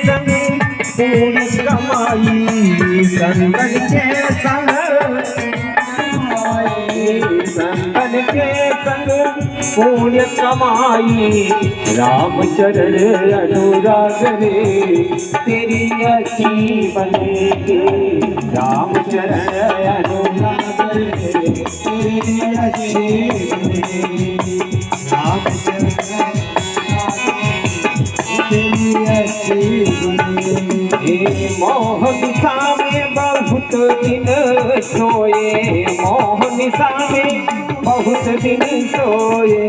संग पुण्य कमाई, संतन के संग संतन के संग पुण्य कमाई। राम चरण अनुराग रे तेरी अच्छी बनेगी, राम चरण अनुराग रे तेरी अच्छी बनेगी, राम चरण तेरी अच्छी बनेगी। मोहनिशा में बहुत दिन सोए, मोहनिशा में बहुत दिन सोए,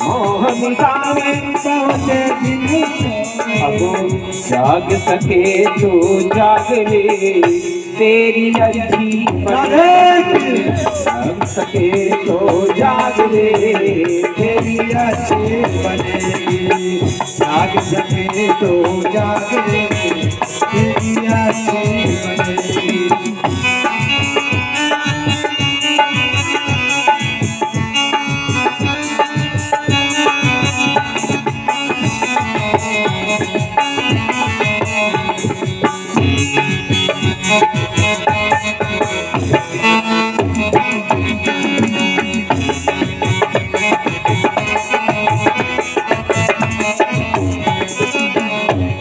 मोहनिशा में बहुत दिन सोए। अब जाग सके तो जाग ले तेरी अच्छी बनेगी, जाग सके तो जाग ले तेरी अच्छी बनेगी, जाग सके तो जाग ले तेरी अच्छी बनेगी।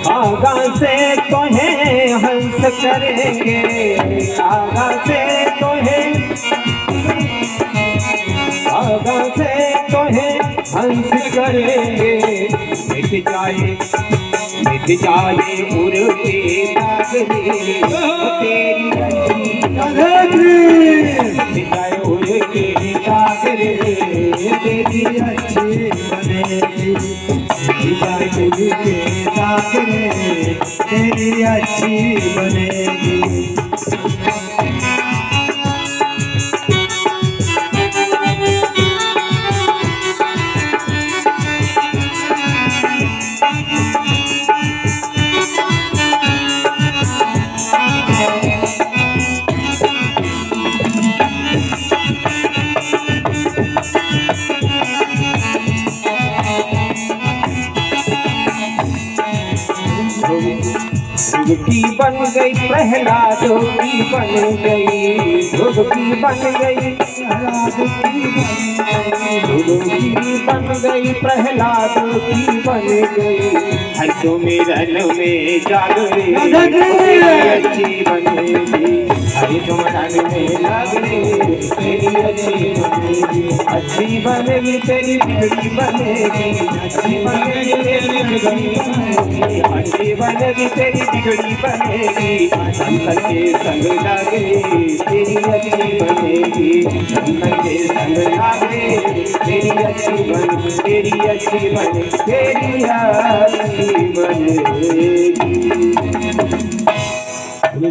आगा से तोहें हंस करेंगे, आगा से तोहें, आगा से तोहें हंस करेंगे। मिट जाए उड़ते दागले तेरी अच्छी बनेगी, मिट जाए उड़ते दागले तेरी अच्छी बनेगी, के दागले तेरी अच्छी बनेगी। ध्रुव की बन गई प्रहलाद की बन गई, ध्रुव की बन गई प्रहलाद की बन गई, ध्रुव की बन गई प्रहलाद की बन गई। हर सुमिरन में जागरे अच्छी बनेगी, हरि सुमिरन में जागरे तेरी अच्छी बनेगी, अच्छी बनेगी तेरी बिगड़ी बनेगी, अच्छी बनेगी तेरी बिगड़ी बनेगी, अच्छी बनेगी तेरी बिगड़ी बनेगी। संतन के संग लागे तेरी अच्छी बनेगी, संतन के संग लागे तेरी अच्छी बने, तेरी अच्छी बने, तेरी अच्छी बनेगी।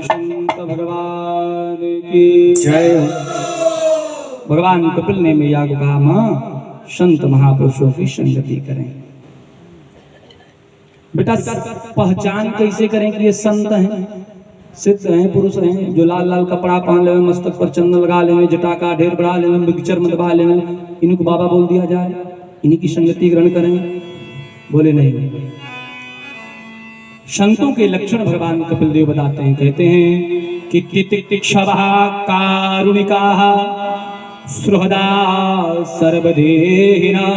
संत भगवान की जय। भगवान कपिल ने मैया को कहा, मां संत महापुरुषों की संगति करें। बेटा पहचान कैसे करें कि ये संत हैं, सिद्ध हैं, पुरुष हैं, जो लाल लाल कपड़ा पहन ले, मस्तक पर चंदन लगा ले, जटा का ढेर बढ़ा ले, मिक्सचर में दबा ले, इनको बाबा बोल दिया जाए, इन्हीं की संगति ग्रहण करें? बोले नहीं। संतों के लक्षण भगवान कपिल देव बताते हैं, कहते हैं कि तितिक्षवः कारुणिकाः सुहृदा सर्वदेहिनां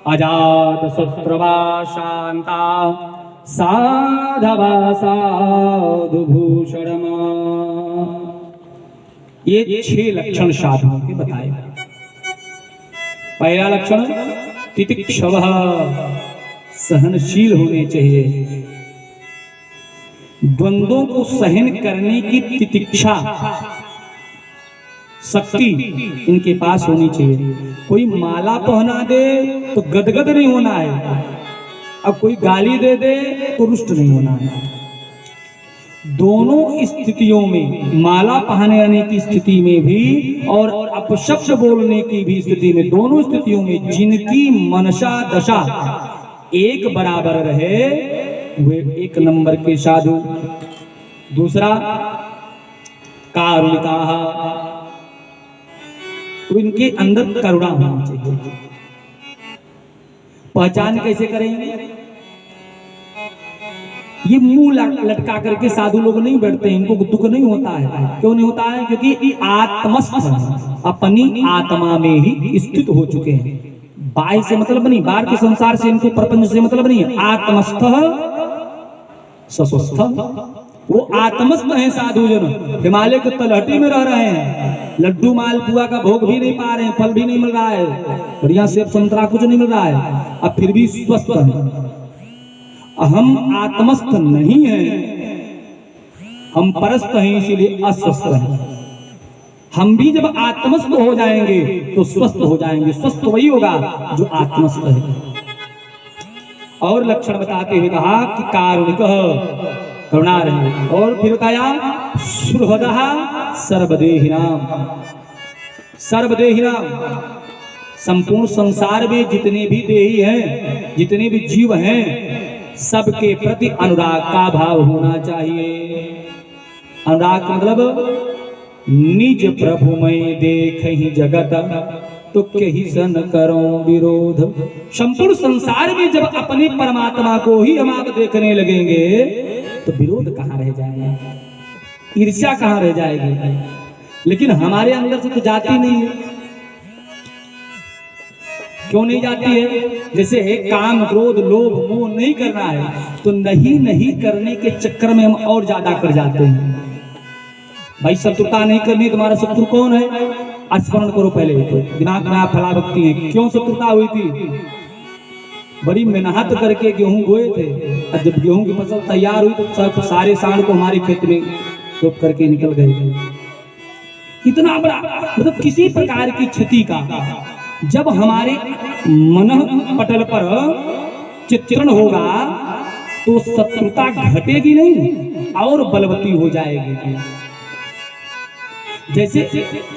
अजातशत्रुवा शान्ता साधवा साधुभूषणमा। ये 6 लक्षण साधुओं के बताए। पहला लक्षण तितिक्षवः, सहनशील होने चाहिए, द्वंद्वों को सहन करने की तितिक्षा शक्ति इनके पास होनी चाहिए। कोई माला पहना दे तो गदगद नहीं होना है, अब कोई गाली दे दे तो रुष्ट नहीं होना है। दोनों स्थितियों में, माला पहनाने की स्थिति में भी और अपशब्द बोलने की भी स्थिति में, दोनों स्थितियों में जिनकी मनसा दशा एक बराबर रहे वे 1 नंबर के साधु। दूसरा कारुणिकाः, तो इनके अंदर करुणा होनी चाहिए। पहचान कैसे करेंगे? ये मुंह लटका करके साधु लोग नहीं बैठते हैं, इनको दुख नहीं होता है। क्यों नहीं होता है? क्योंकि आत्मस्थ हैं, अपनी आत्मा में ही स्थित हो चुके हैं। बाह्य से मतलब नहीं, बाहर के संसार से इनको, प्रपंच से मतलब नहीं है। आत्मस्थ सस्वस्थ, वो आत्मस्थ है साधु जन। हिमालय के तलहटी में रह रहे हैं, लड्डू मालपुआ का भोग भी नहीं पा रहे हैं, फल भी नहीं मिल रहा है, बढ़िया सेब संतरा कुछ नहीं मिल रहा है, अब फिर भी स्वस्थ है। हम आत्मस्थ नहीं है, हम परस्थ हैं, इसीलिए अस्वस्थ हैं। हम भी जब आत्मस्थ हो जाएंगे तो स्वस्थ हो जाएंगे। स्वस्थ वही होगा जो आत्मस्थ है। और लक्षण बताते हुए कहा कि कारुणिक, करुणा रहे। और फिर बताया सुहृदः सर्वदेहिनाम, सर्वदेहिनाम, संपूर्ण संसार में जितने भी देही हैं, जितने भी जीव हैं, सबके प्रति अनुराग का भाव होना चाहिए। अनुराग मतलब निज प्रभु में देखहि जगत, तो कहीं सन करो विरोध। संपूर्ण संसार में जब अपने परमात्मा को ही हम आप देखने लगेंगे तो विरोध कहाँ रह जाएगा, ईर्ष्या कहाँ रह जाएगी। लेकिन हमारे अंदर से तो जाती नहीं है। क्यों नहीं जाती है? जैसे काम क्रोध लोभ मोह नहीं करना है तो नहीं करने के चक्कर में हम और ज्यादा कर जाते हैं। भाई शत्रुता नहीं करनी, तुम्हारा शत्रु कौन है? स्मरण करो पहले तो, दिमाग में आप फला रखती हैं। क्यों शत्रुता हुई थी? बड़ी मेहनत करके गेहूं बोए थे, और जब गेहूं की फसल तैयार हुई तो सब सारे सांड को हमारे खेत में टोप करके निकल गए। इतना बड़ा मतलब किसी प्रकार की क्षति का जब हमारे मन पटल पर चित्रण होगा तो शत्रुता घटेगी नहीं और बलवती हो जाएगी। जैसे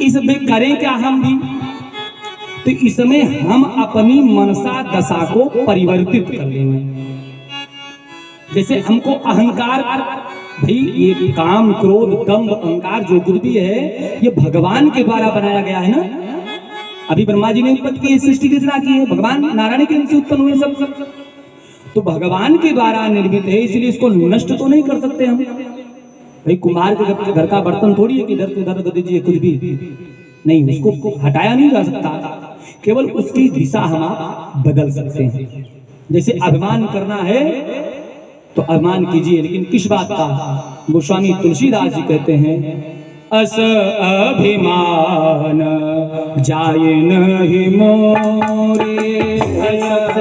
इसमें करें क्या हम भी, तो इसमें हम अपनी मनसा दशा को परिवर्तित कर लेंगे। जैसे हमको अहंकार, भाई ये काम क्रोध दंभ अहंकार जो कुछ भी है ये भगवान के द्वारा बनाया गया है ना। अभी ब्रह्मा जी ने उत्पत्ति की सृष्टि की रचना की है, भगवान नारायण के अंश से उत्पन्न हुए सब, तो भगवान के द्वारा निर्मित है, इसलिए इसको नष्ट तो नहीं कर सकते हम। भाई कुम्हार के घर का बर्तन थोड़ी है कि इधर से उधर कर दीजिए, कुछ भी नहीं, उसको हटाया नहीं जा सकता, केवल उसकी दिशा हम आप बदल सकते हैं। जैसे अभिमान करना है तो अभिमान कीजिए, लेकिन किस बात का? गोस्वामी तुलसीदास जी कहते हैं अस अभिमान जाए नहीं मोरे, अस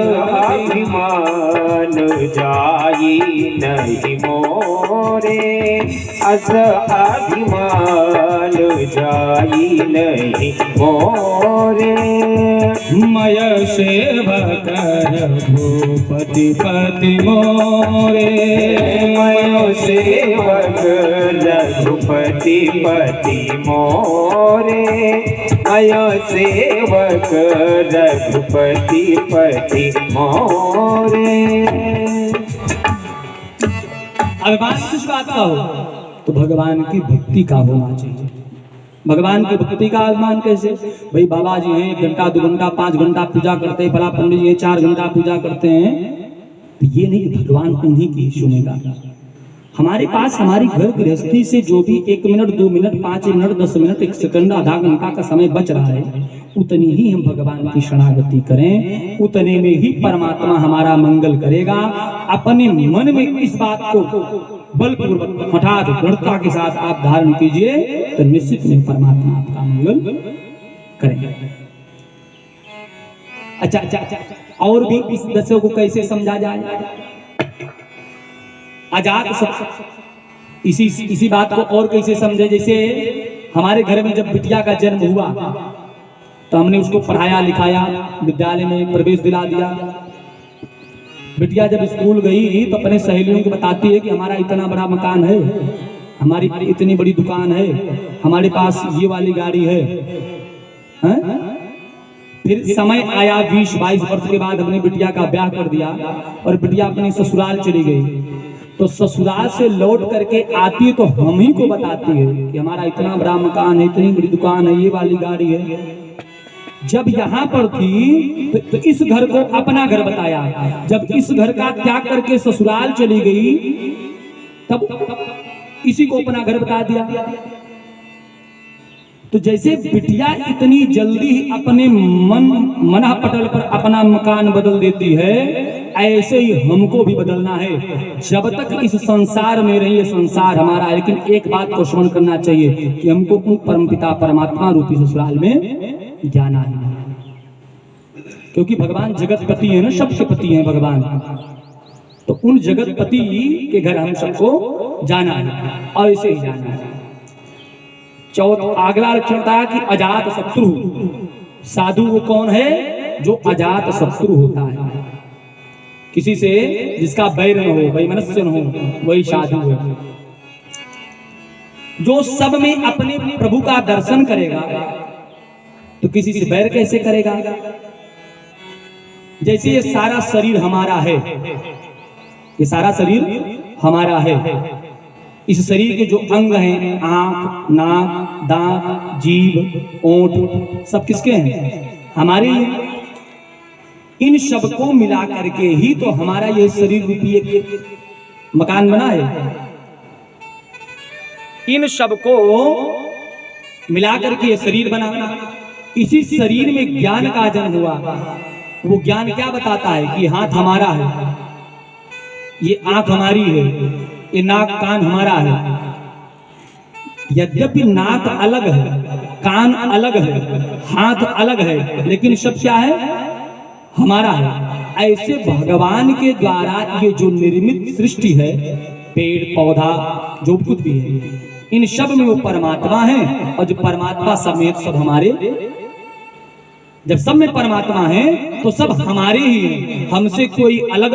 अभिमान जाई नहीं मोरे, अस अभिमान जाई नहीं मोरे। मय सेवक भूपति पति मोरे, मय सेवक रघुपति पति मोरे, मय सेवक रघुपति पति मोरे। अभिमान किस बात का हो? तो भगवान की भक्ति का होना चाहिए। भगवान की भक्ति का अभिमान कैसे? भाई बाबा जी हैं 1 घंटा 2 घंटा 5 घंटा पूजा करते हैं, फला पंडित जी 4 घंटा पूजा करते हैं, तो ये नहीं कि भगवान उन्हीं की सुनेगा। हमारे पास हमारी घर गृहस्थी से जो भी 1 minute 2 minute 5 minute 10 minute 1 second आधा घंटा का समय बच रहा है, उतनी ही हम भगवान की शरणागति करें, उतने में ही परमात्मा हमारा मंगल करेगा। अपने मन में इस बात को बलपूर्वक हठात दृढ़ता के साथ आप धारण कीजिए तो निश्चित में परमात्मा आपका मंगल करेंगे। अच्छा, और भी इस दशा को कैसे समझा जाए? आजाद इसी बात को और कैसे समझे? जैसे हमारे घर में जब बिटिया का जन्म हुआ तो हमने उसको पढ़ाया लिखाया, विद्यालय में प्रवेश दिला दिया। बिटिया जब स्कूल गई तो अपने सहेलियों को बताती है कि हमारा इतना बड़ा मकान है, हमारी इतनी बड़ी दुकान है, हमारे पास ये वाली गाड़ी है। फिर समय आया 20-22 वर्ष के बाद हमने बिटिया का ब्याह कर दिया और बिटिया अपने ससुराल चली गई। तो ससुराल से लौट करके आती है तो हम ही को बताती है कि हमारा इतना बड़ा मकान है, इतनी बड़ी दुकान है, ये वाली गाड़ी है। जब यहाँ पर थी तो इस घर को अपना घर बताया, जब इस घर का त्याग करके ससुराल चली गई तब इसी को अपना घर बता दिया। तो जैसे बिटिया इतनी जल्दी अपने मना पटल पर अपना मकान बदल देती है, ऐसे ही हमको भी बदलना है। जब तक इस संसार में रहिए, संसार हमारा है, लेकिन एक बात को स्मरण करना चाहिए कि हमको उन परमपिता परमात्मा रूपी ससुराल में जाना है, क्योंकि भगवान जगतपति है ना, सबके पति हैं भगवान। तो उन जगतपति के घर हम सबको जाना है और ऐसे ही जाना है। अगला लक्षण था कि अजात शत्रु। साधु वो कौन है? जो अजात शत्रु होता है, किसी से जिसका बैर न हो, वैमनस्य न हो, वही साधु है। जो सब में अपने प्रभु का दर्शन करेगा तो किसी से बैर कैसे करेगा? जैसे ये सारा शरीर हमारा है, ये सारा शरीर हमारा है। इस शरीर के जो अंग हैं, आंख, नाक, दांत, जीभ, ओंठ, सब किसके हैं? हमारे। इन सब को मिला करके ही तो हमारा ये शरीर रूपी एक मकान बना है। इन सब को मिला करके ये शरीर बना। इसी शरीर में ज्ञान का जन्म हुआ। वो ज्ञान क्या बताता है कि हाथ हमारा है, ये आंख हमारी है, ये नाक कान हमारा है। यद्यपि नाक अलग है, कान अलग है, हाथ अलग है, लेकिन सब क्या है? हमारा है। ऐसे भगवान के द्वारा ये जो निर्मित सृष्टि है, पेड़ पौधा जो कुछ भी है, इन सब में वो परमात्मा है। और जो परमात्मा समेत सब हमारे, जब सब में परमात्मा है तो सब हमारे ही हैं, हमसे कोई अलग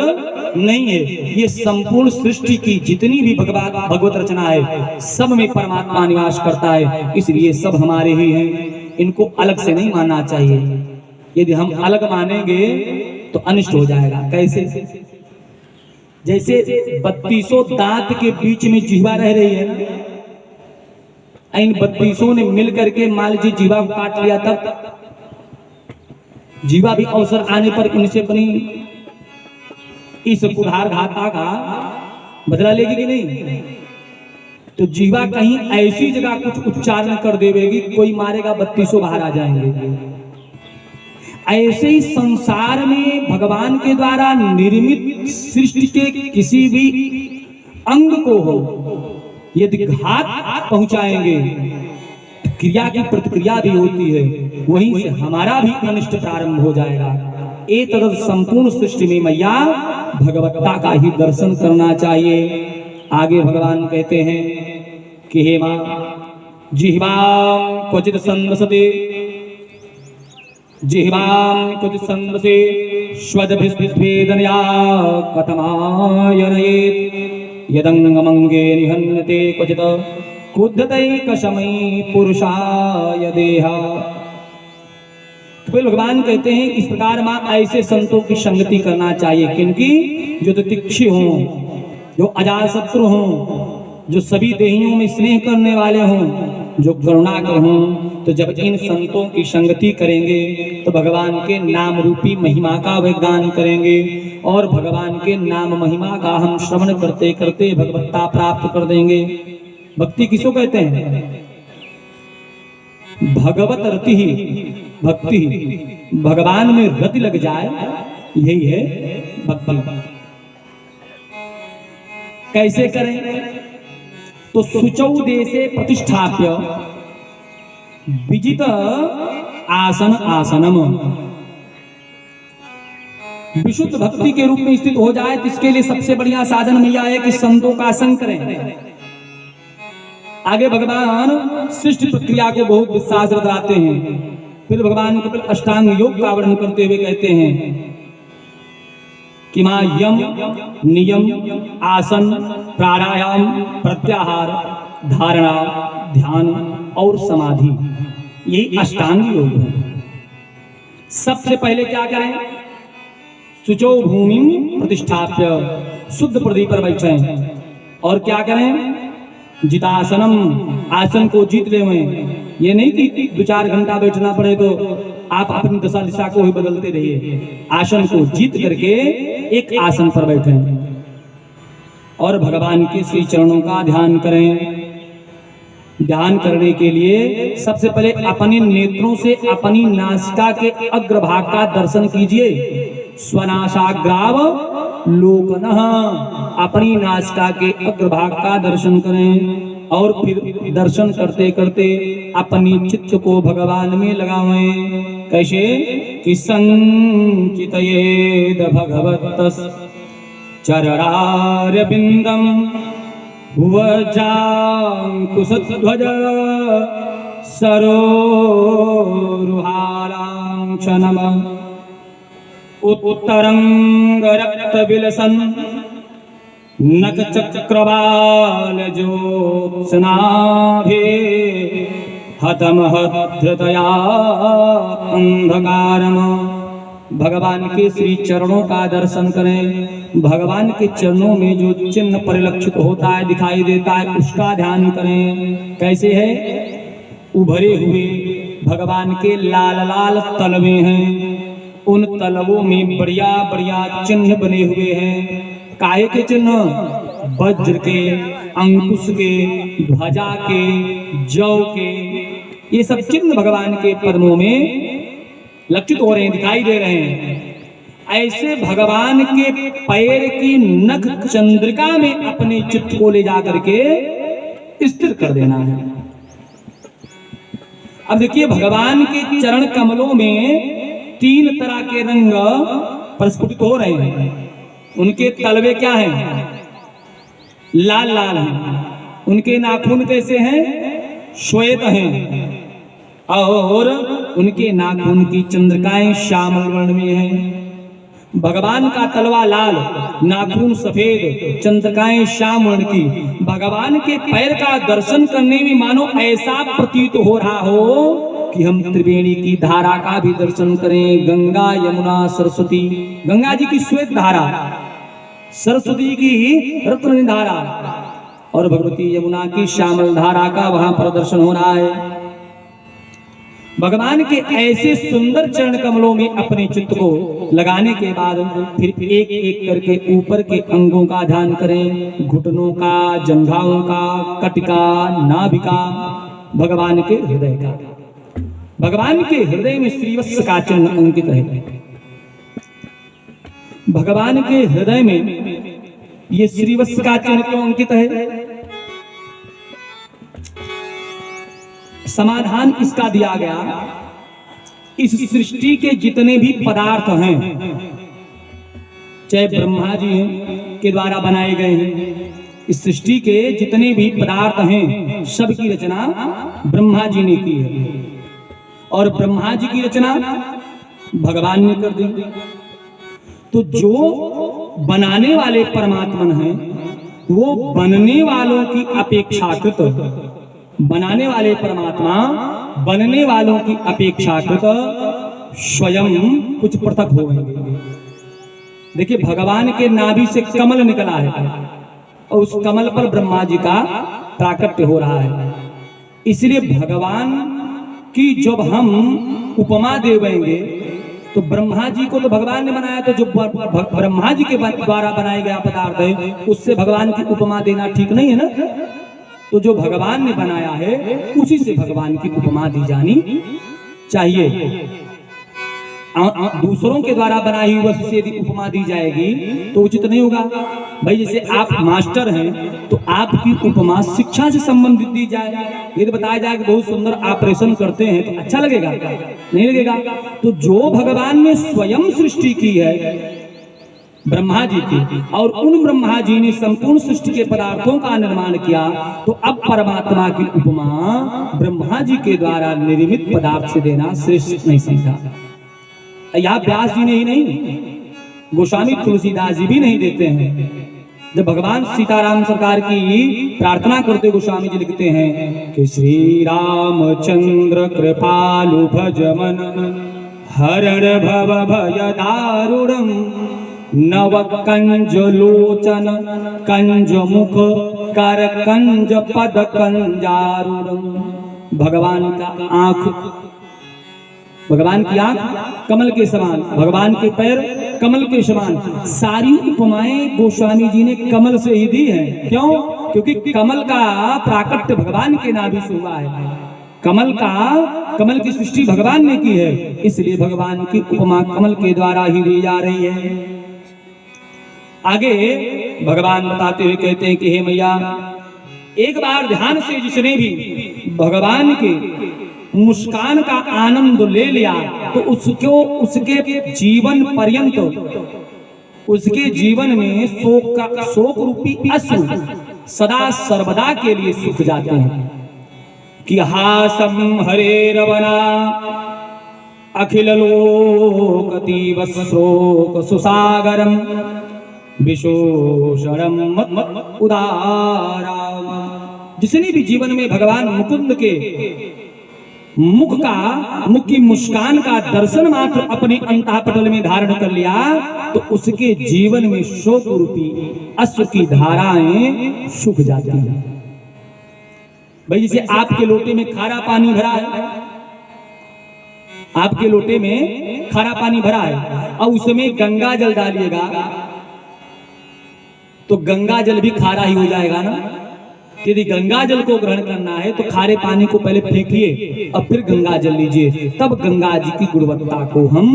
नहीं है। ये संपूर्ण सृष्टि की जितनी भी भगवत रचना है, सब में परमात्मा निवास करता है, इसलिए सब हमारे ही हैं। इनको अलग से नहीं मानना चाहिए। यदि हम अलग मानेंगे तो अनिष्ट हो जाएगा। कैसे? जैसे 3200 दांत के बीच में जीवा रह रही है ना, इन 3200 ने मिल करके मान लीजिए जीवा को काट लिया, तब जीवा भी अवसर आने पर इनसे अपनी इस कुठार घाता का बदला लेगी कि नहीं? तो जीवा कहीं ऐसी जगह कुछ उच्चारण कर देवेगी, कोई मारेगा 3200 बाहर आ जाएंगे। ऐसे ही संसार में भगवान के द्वारा निर्मित सृष्टि के किसी भी अंग को हो यदि घात पहुंचाएंगे, क्रिया की प्रतिक्रिया भी होती है, वहीं से हमारा भी अनिष्ट प्रारंभ हो जाएगा। एतद संपूर्ण सृष्टि में मैया भगवत्ता का ही दर्शन करना चाहिए। आगे भगवान कहते हैं कि हे मां जिह्वां क्वचित संदसते, जिह्वां क्वचित संदसे स्वदभिस्वेदनया कथमायनयेत् यदंगमंगे निहन्यते क्वचित कुद्धतैकशमयी पुरुषाय देहा। तो भगवान कहते हैं इस प्रकार मां ऐसे संतों की संगति करना चाहिए, क्योंकि जो तितिक्षी हों, जो अजातशत्रु हों, जो सभी देहियों में स्नेह करने वाले हों, जो करुणाकर हों। तो जब इन संतों की संगति करेंगे तो भगवान के नाम रूपी महिमा का विज्ञान करेंगे, और भगवान के नाम महिमा का हम श्रवण करते करते भगवत्ता प्राप्त कर देंगे। भक्ति किसको कहते हैं? भगवत रति ही भक्ति। भगवान में रति लग जाए, यही है भक्ति। कैसे करें? तो शुचौ देशे प्रतिष्ठाप्य विजित आसन आसनम। विशुद्ध भक्ति के रूप में स्थित हो जाए, तो इसके लिए सबसे बढ़िया साधन मैया है कि संतों का आसन करें। आगे भगवान सृष्टि प्रक्रिया को बहुत विस्तार से बताते हैं। फिर भगवान कपिल अष्टांग योग का वर्णन करते हुए कहते हैं कि मां यम नियम आसन प्राणायाम प्रत्याहार धारणा ध्यान और समाधि, यही अष्टांग योग है। सबसे पहले क्या करें? शुचो भूमि प्रतिष्ठाप्य, शुद्ध पृथ्वी पर बैठें। और क्या करें? जितासनम, आसन को जीत ले हुए। ये नहीं कि 2-4 घंटा बैठना पड़े तो आप अपनी दशा दिशा को ही बदलते रहिए। आसन को जीत करके एक आसन पर बैठे और भगवान के श्री चरणों का ध्यान करें। ध्यान करने के लिए सबसे पहले अपने नेत्रों से अपनी नासिका के अग्रभाग का दर्शन कीजिए। स्वनासाग्राव लोकनः, अपनी नासिका के अग्रभाग का दर्शन करें और फिर दर्शन करते करते अपनी चित्त को भगवान में लगावें। कैसे कि संचितयेद भगवतस् चरणारविंदम वज्रांकुशध्वज सरोरुहालांछनम उत्तरंग रक्तविलसन नक चक्रवाल ज्योत्स्नाभे हतमहधृतया अंधकारम। भगवान के श्री चरणों का दर्शन करें। भगवान के चरणों में जो चिन्ह परिलक्षित होता है, दिखाई देता है, उसका ध्यान करें। कैसे है? उभरे हुए भगवान के लाल लाल तलवे हैं, उन तलवों में बढ़िया बढ़िया चिन्ह बने हुए हैं। काहे के चिन्ह? वज्र के, अंकुश के, ध्वजा के, जौ के, ये सब चिन्ह भगवान के पद्मों में लक्षित हो रहे हैं, दिखाई दे रहे हैं। ऐसे भगवान के पैर की नख चंद्रिका में अपने चित्त को ले जाकर के स्थिर कर देना है। अब देखिए, भगवान के चरण कमलों में 3 तरह के रंग प्रस्फुटित हो रहे हैं। उनके तलवे क्या हैं? लाल लाल हैं। उनके नाखून कैसे हैं? श्वेत हैं। और उनके नाखून की चंद्रिकाएं श्यामल वर्ण में हैं। भगवान का तलवा लाल, नाखून सफेद, चंद्रिकाएं श्याम वर्ण की। भगवान के पैर का दर्शन करने में मानो ऐसा प्रतीत हो रहा हो कि हम त्रिवेणी की धारा का भी दर्शन करें। गंगा, यमुना, सरस्वती। गंगा जी की श्वेत धारा, सरस्वती की रत्न धारा और भगवती यमुना की श्यामल धारा का वहां पर दर्शन हो रहा है। भगवान के ऐसे सुंदर चरण कमलों में अपने चित्त को लगाने के बाद फिर एक एक करके ऊपर के अंगों का ध्यान करें। घुटनों का, जंघाओं का, कटिका, नाभिका, भगवान के हृदय का। भगवान के हृदय में श्रीवत्स का चिन्ह अंकित है। भगवान के हृदय में ये श्रीवत्स का चिन्ह क्यों अंकित है? समाधान इसका दिया गया, इस सृष्टि के जितने भी पदार्थ हैं, चाहे ब्रह्मा जी के द्वारा बनाए गए हैं, इस सृष्टि के जितने भी पदार्थ हैं, सब की रचना ब्रह्मा जी ने की है। और ब्रह्मा जी की रचना भगवान ने कर दी। तो जो बनाने वाले परमात्मन हैं, वो बनने वालों की अपेक्षाकृत, बनाने वाले परमात्मा बनने वालों की अपेक्षाकृत स्वयं कुछ पृथक हो गए। देखिए, भगवान के नाभि से कमल निकला है और उस कमल पर ब्रह्मा जी का प्राकट्य हो रहा है। इसलिए भगवान की जब हम उपमा देवेंगे तो ब्रह्मा जी को तो भगवान ने बनाया, तो जो ब्रह्मा जी के द्वारा बनाया गया पदार्थ है उससे भगवान की उपमा देना ठीक नहीं है ना। तो जो भगवान ने बनाया है उसी से भगवान की उपमा दी जानी चाहिए। दूसरों के द्वारा बनाई हुई वस्तु से यदि उपमा दी जाएगी तो उचित नहीं होगा। भाई, जैसे आप मास्टर हैं तो आपकी उपमा शिक्षा से संबंधित दी जाए। यदि बताया जाए कि बहुत सुंदर ऑपरेशन करते हैं तो अच्छा लगेगा? नहीं लगेगा। तो जो भगवान ने स्वयं सृष्टि की है ब्रह्मा जी की, और उन ब्रह्मा जी ने संपूर्ण सृष्टि के पदार्थों का निर्माण किया, तो अब परमात्मा की उपमा ब्रह्मा जी के द्वारा निर्मित पदार्थ से देना श्रेष्ठ नहीं समझा। यहाँ व्यास जी ने ही नहीं, गोस्वामी तुलसीदास जी भी नहीं देते हैं। जब भगवान सीताराम सरकार की प्रार्थना करते गोस्वामी जी लिखते हैं कि श्री रामचंद्र कृपालु भजमन हरण भव भय दारुणम नव कंज लोचन कंज मुख कर कंज पद कंजारुणम। भगवान का आंख, भगवान की आंख कमल के समान, भगवान के पैर कमल के समान। सारी उपमाएं गोस्वामी जी ने कमल से ही दी हैं। क्यों? क्योंकि कमल का प्राकट्य भगवान के नाभि से हुआ है। कमल की सृष्टि भगवान ने की है, इसलिए भगवान की उपमा कमल के द्वारा ही दी जा रही है। आगे भगवान बताते हुए कहते हैं कि हे मैया, एक बार ध्यान से जिसने भी भगवान के मुस्कान का आनंद ले लिया तो उसके जीवन पर्यंत, उसके जीवन में शोक रूपी अश्रु सदा सर्वदा के लिए सूख जाते हैं। कि हासम हरे रवना अखिल लोकतीव शोक सुसागरम विशोषणम उदाराम। जिसने भी जीवन में भगवान मुकुंद के मुख की मुस्कान का दर्शन मात्र अपने अंतःपटल में धारण कर लिया तो उसके जीवन में शोक रूपी अश्रु की धाराएं सूख जाती हैं। भाई जैसे आपके लोटे में खारा पानी भरा है, आपके लोटे में खारा पानी भरा है और उसमें गंगा जल डालिएगा तो गंगा जल भी खारा ही हो जाएगा ना। यदि गंगा जल को ग्रहण करना है तो खारे पानी को पहले फेंकिए और फिर गंगा जल लीजिए, तब गंगा जी की गुणवत्ता को हम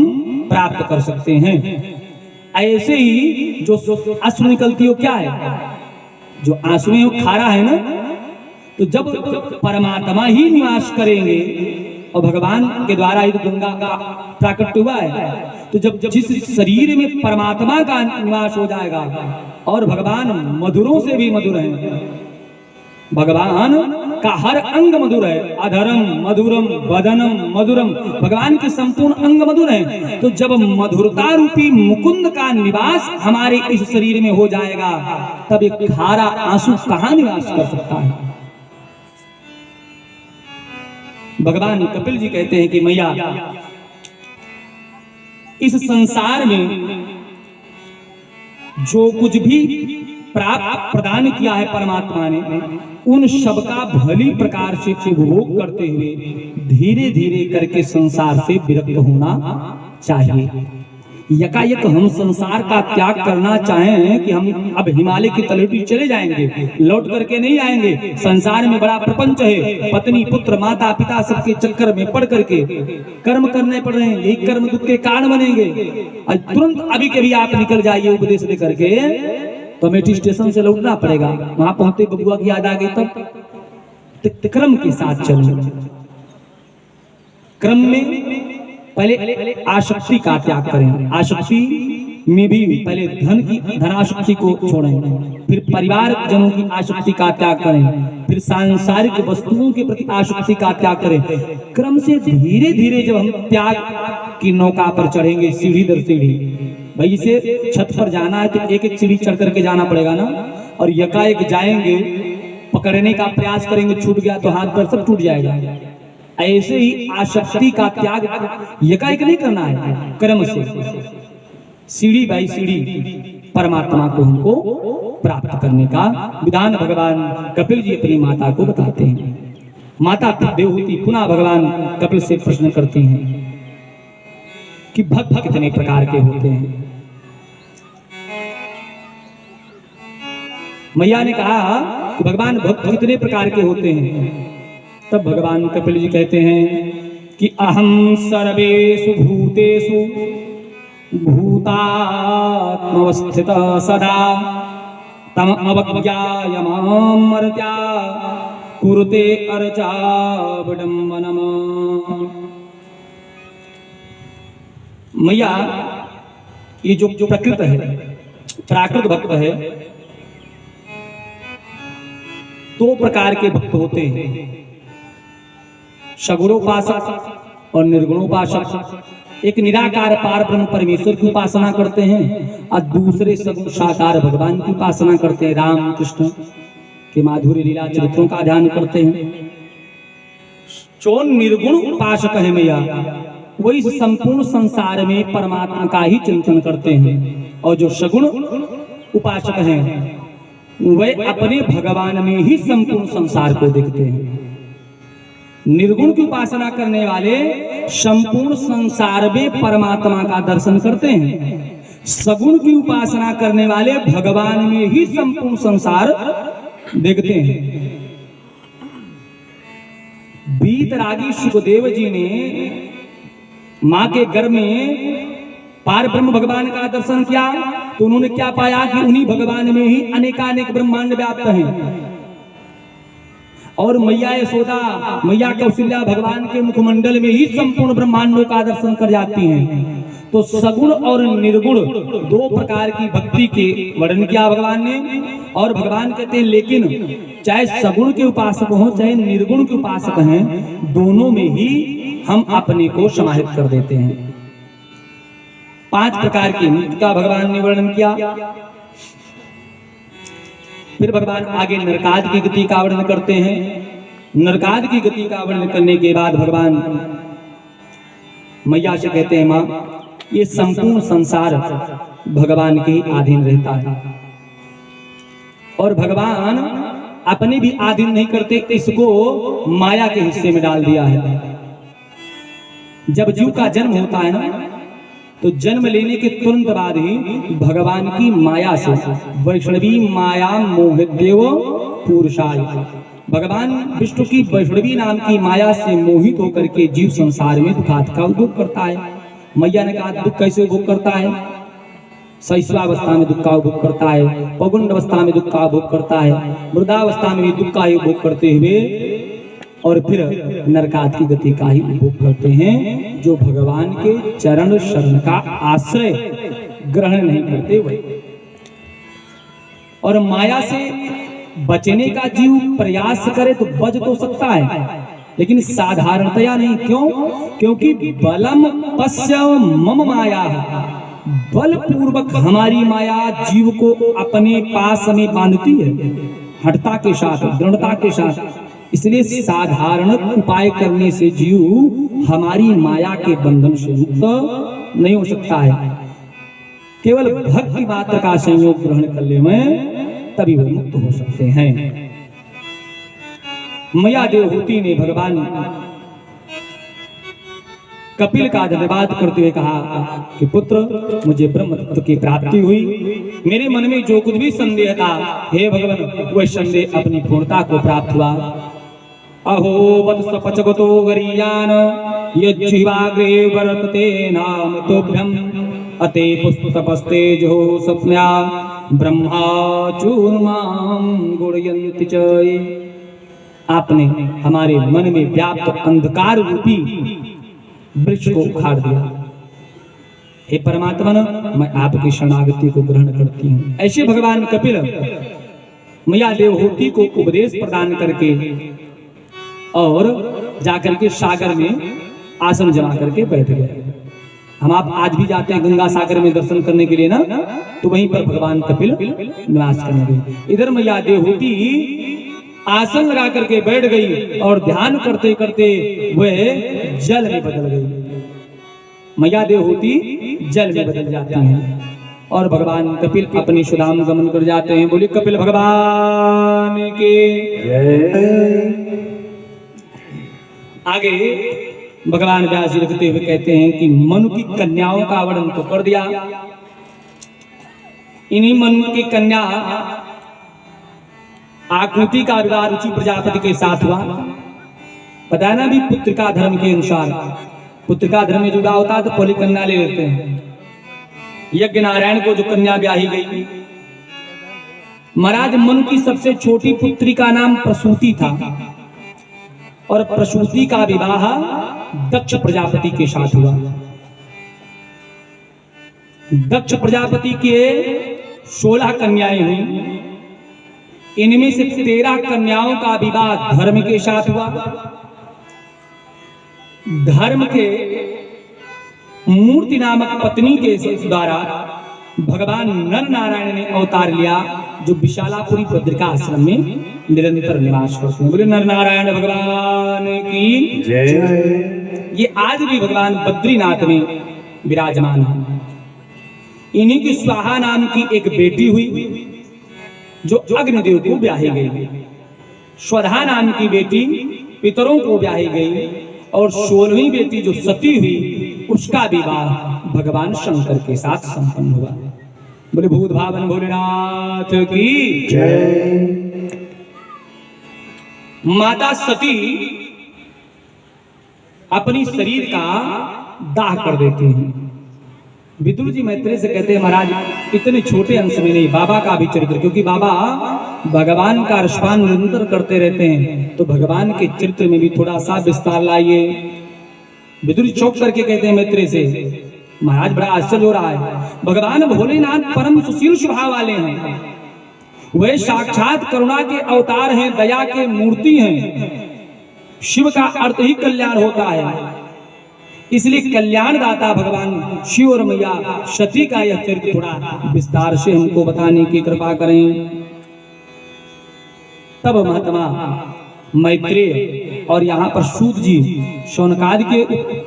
प्राप्त कर सकते हैं। ऐसे ही जो आंसू निकलती हो क्या है, जो आंसू में वो खारा है ना, तो जब परमात्मा ही निवास करेंगे और भगवान के द्वारा ही तो गंगा का प्राकट्य हुआ है, तो जब जिस शरीर में परमात्मा का निवास हो जाएगा और भगवान मधुरों से भी मधुर हैं, भगवान का हर अंग मधुर है, अधरम मधुरम वदनम मधुरम, भगवान के संपूर्ण अंग मधुर हैं। तो जब मधुरता रूपी मुकुंद का निवास हमारे इस शरीर में हो जाएगा तब एक खारा आंसू कहां निवास कर सकता है। भगवान कपिल जी कहते हैं कि मैया, इस संसार में जो कुछ भी प्राप्त प्रदान किया है परमात्मा ने, उन सबका भली प्रकार से उपभोग करते हुए धीरे धीरे करके संसार से विरक्त होना चाहिए। यकायक हम संसार का त्याग करना चाहें कि हम अब हिमालय की तलहटी चले जाएंगे, लौट करके नहीं आएंगे। संसार में बड़ा प्रपंच है, पत्नी पुत्र माता पिता सबके चक्कर में पड़ करके कर्म करने पड़ रहे हैं, यही कर्म दुख के कारण बनेंगे। और तुरंत अभी के भी आप निकल जाइए उपदेश लेकर के, तो मेट्रो स्टेशन से लौटना पड़ेगा। वहां पहुंचते बबुआ की याद आ गई तब क्रम के साथ चलो। क्रम में पहले आसक्ति का त्याग करें, आसक्ति में भी पहले धनासक्ति को छोड़ें, फिर परिवार जनों की आसक्ति का त्याग करें, फिर सांसारिक वस्तुओं के प्रति आसक्ति का त्याग करें। क्रम से धीरे धीरे जब हम त्याग की नौका पर चढ़ेंगे, सीढ़ी दर सीढ़ी, भाई इसे छत पर जाना है तो एक एक सीढ़ी चढ़ करके जाना पड़ेगा ना, और यकाएक जाएंगे पकड़ने का प्रयास करेंगे, छूट गया तो हाथ पर सब टूट जाएगा। ऐसे ही आसक्ति का त्याग यकाएक नहीं करना है, क्रम से सीढ़ी बाई सीढ़ी परमात्मा को हमको प्राप्त करने का विधान भगवान कपिल जी अपनी माता को बताते हैं। माता देवहूति पुनः भगवान कपिल से प्रश्न करती हैं कि भक्त कितने प्रकार के होते हैं। मैया ने कहा कि भगवान भक्त कितने प्रकार के होते हैं। तब भगवान कपिल जी कहते हैं कि अहम सर्वेषु भूतेषु भूतात्मवस्थित सदा तम अवज्ञाय मां मर्त्या कुरुते अर्चा विडम्बनम्। मैया, ये जो प्रकृत है, प्राकृत भक्त है, दो प्रकार के भक्त होते हैं, सगुणोपासक और निर्गुणोपासक। एक निराकार पार ब्रह्म परमेश्वर की उपासना करते हैं और दूसरे सगुण साकार भगवान की उपासना करते हैं, राम कृष्ण के माधुर्य लीला चरित्रों का ध्यान करते हैं। जो निर्गुण उपासक है मैया, वो इस संपूर्ण संसार में परमात्मा का ही चिंतन करते हैं, और जो सगुण उपासक हैं वे अपने भगवान में ही संपूर्ण संसार को देखते हैं। निर्गुण की उपासना करने वाले संपूर्ण संसार में परमात्मा का दर्शन करते हैं। सगुण की उपासना करने वाले भगवान में ही संपूर्ण संसार देखते हैं। वीतरागी सुखदेव जी ने मां के गर्भ में पार ब्रह्म भगवान का दर्शन किया तो उन्होंने क्या पाया कि उन्हीं भगवान में ही अनेकानेक ब्रह्मांड व्याप्त हैं। और मैया यशोदा, मैया कौशल्या भगवान के मुखमंडल में ही संपूर्ण ब्रह्मांडों का दर्शन कर जाती हैं। तो सगुण और निर्गुण दो प्रकार की भक्ति के वर्णन किया भगवान ने। और भगवान कहते हैं लेकिन चाहे सगुण के उपासक हो चाहे निर्गुण के उपासक हैं, दोनों में ही हम अपने को समाहित कर देते हैं। 5 प्रकार की मुक्ति का भगवान ने वर्णन किया। फिर भगवान आगे नरकाद की गति का वर्णन करते हैं। नरकाद की गति का वर्णन करने के बाद भगवान मैया से कहते हैं मां, ये संपूर्ण संसार भगवान के अधीन रहता है और भगवान अपने भी अधीन नहीं करते, इसको माया के हिस्से में डाल दिया है। जब जीव का जन्म होता है ना, तो जन्म लेने के तुरंत बाद ही भगवान की माया से, वैष्णवी माया मोहिदेव पुरुषाय, भगवान विष्णु की वैष्णवी नाम की माया से मोहित होकर के जीव संसार में दुखात का उपभोग करता है। मैया ने कहा दुख कैसे उपभोग करता है? शैशवावस्था में दुख का उपभोग करता है, पौगंड अवस्था में दुख का उपभोग करता है, वृद्धावस्था में भी दुख का उपभोग करते हुए और फिर नरकात की गति का ही उपभोग करते हैं, जो भगवान के चरण शरण का आश्रय ग्रहण नहीं करते हुए। और माया से बचने का जीव प्रयास करे तो बच तो सकता है, लेकिन साधारणतया नहीं। क्यों? क्योंकि बलम पश्य मम माया, बलपूर्वक हमारी माया जीव को अपने पास में बांधती है, हठता के साथ, दृढ़ता के साथ। इसलिए साधारण उपाय करने से जीव हमारी माया के बंधन से मुक्त नहीं हो सकता है। केवल भक्ति मात्र का संयोग ग्रहण कर ले में तभी वो मुक्त हो सकते हैं। मैया देवहूति ने भगवान कपिल का धन्यवाद करते हुए कहा कि पुत्र, मुझे ब्रह्म तत्व की प्राप्ति हुई। मेरे मन में जो कुछ भी संदेह था, हे भगवान, वह संदेह अपनी पूर्णता को प्राप्त हुआ। अहो वत्स पचगतो गरीयान यज्जिवाग्रे वर्तते नाम तोभ्यम अते पुस्तपस्ते जो सप्न्या ब्रह्मा चूर्मां गुणयन्ति च। आपने हमारे मन में व्याप्त अंधकार रूपी वृक्ष को उखाड़ दिया। हे परमात्मा, मैं आपकी शरणागति को ग्रहण करती हूँ। ऐसे भगवान कपिल मैया देवहूति को उपदेश प्रदान करके और जाकर के सागर में आसन जमा करके बैठ गए। हम आप आज भी जाते हैं गंगा सागर में दर्शन करने के लिए ना, तो वहीं पर भगवान कपिल निवास करने गए। इधर मैया देवहूति आसन लगा करके बैठ गई और ध्यान करते करते वह जल में बदल गई। मैया देवहूति जल में बदल जाती हैं और भगवान कपिल अपने सुधाम गमन कर जाते हैं। बोले कपिल भगवान के जय। आगे भगवान व्यास जी लिखते हुए कहते हैं कि मनु की कन्याओं का वर्णन तो कर दिया। इन्हीं मनु की कन्या आकृति का विवाह रुचि प्रजापति के साथ हुआ। बताया ना भी पुत्रिका धर्म के अनुसार, पुत्रिका धर्म में जो विवाह होता है तो पहली कन्या ले लेते हैं। यज्ञ नारायण को जो कन्या ब्याही गई, महाराज मनु की सबसे छोटी पुत्री का नाम प्रसूति था और प्रसूति का विवाह दक्ष प्रजापति के साथ हुआ। दक्ष प्रजापति के 16 कन्याएं हुई। इनमें से 13 कन्याओं का विवाह धर्म के साथ हुआ। धर्म के मूर्ति नामक पत्नी के द्वारा भगवान नर नारायण ने अवतार लिया, जो विशालापुरी बद्रिका आश्रम में निरंतर निवास करते हैं। बोले नर नारायण भगवान की जय। ये आज भी भगवान बद्रीनाथ में विराजमान है। इन्हीं की स्वाहा नाम की एक बेटी हुई जो अग्निदेव को ब्याही गई। स्वधा नाम की बेटी पितरों को ब्याही गई और 16वीं बेटी जो सती हुई उसका विवाह भगवान शंकर के साथ संपन्न हुआ। बोले भूत भावन भोलेनाथ की जय। माता सती अपनी शरीर का दाह कर देते हैं। विदुर जी मैत्रेय से कहते हैं महाराज इतने छोटे अंश में नहीं, बाबा का भी चरित्र, क्योंकि बाबा भगवान का रसपान निरंतर करते रहते हैं, तो भगवान के चरित्र में भी थोड़ा सा विस्तार लाइए। विदुर जी चौंक करके कहते हैं मैत्रेय से, महाराज बड़ा आश्चर्य हो रहा है, भगवान भोलेनाथ परम सुशील स्वभाव वाले हैं, वे साक्षात करुणा के अवतार हैं, दया के मूर्ति हैं। शिव का अर्थ ही कल्याण होता है, इसलिए कल्याण दाता भगवान शिव और मैया सती का यह चरित्र थोड़ा विस्तार से हमको बताने की कृपा करें। तब महात्मा मैत्रेय और यहाँ पर सूत जी शौनकादि के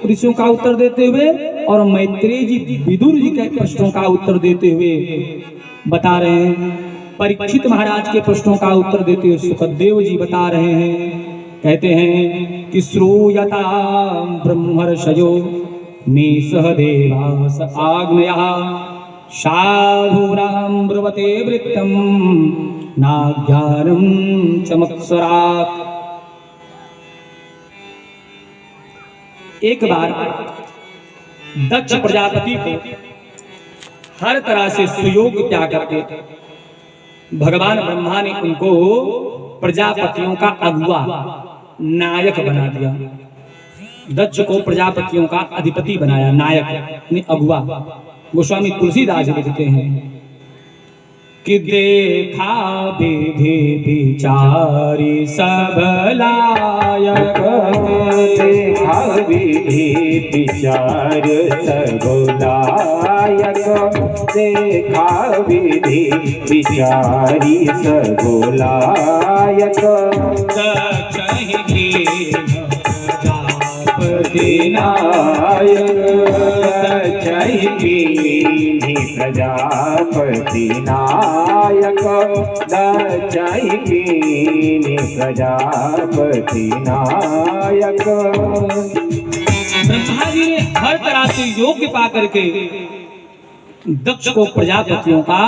ऋषियों का उत्तर देते हुए और मैत्रेय जी विदुर जी के प्रश्नों का उत्तर देते हुए बता रहे हैं। परीक्षित महाराज के प्रश्नों का उत्तर देते हुए सुखदेव जी बता रहे हैं, कहते हैं कि श्रूयता ब्रह्मर्षयो मे सह देवास आग्नयः साधूनां ब्रुवते वृत्तं नाज्ञानं चमत्सरात्। एक बार दक्ष प्रजापति को हर तरह से सुयोग त्याग करके भगवान ब्रह्मा ने उनको प्रजापतियों का अगुआ नायक बना दिया। दक्ष को प्रजापतियों का अधिपति बनाया, नायक यानी अगुआ। गोस्वामी तुलसीदास लिखते हैं कि देखा विधि विचारी सब लायक, देखा विधि विचार सब लायक, देखा विधि विचारी सब लायक। नायक प्रजापति नायक, प्रजापति नायक। ब्रह्मा जी ने हर तरह से योग्य पा करके दक्ष को प्रजापतियों का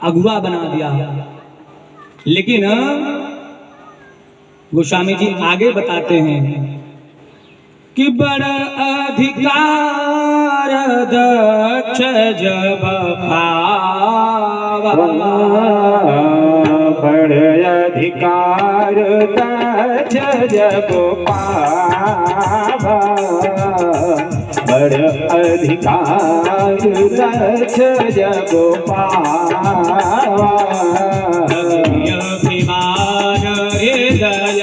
अगुआ बना दिया, लेकिन गोस्वामी जी आगे बताते हैं कि बड़ा अधिकार दक्ष जब पावा, बड़ा अधिकार दक्ष जब पावा, बड़ा अधिकार दक्ष जब पावा। अभिमान हृदय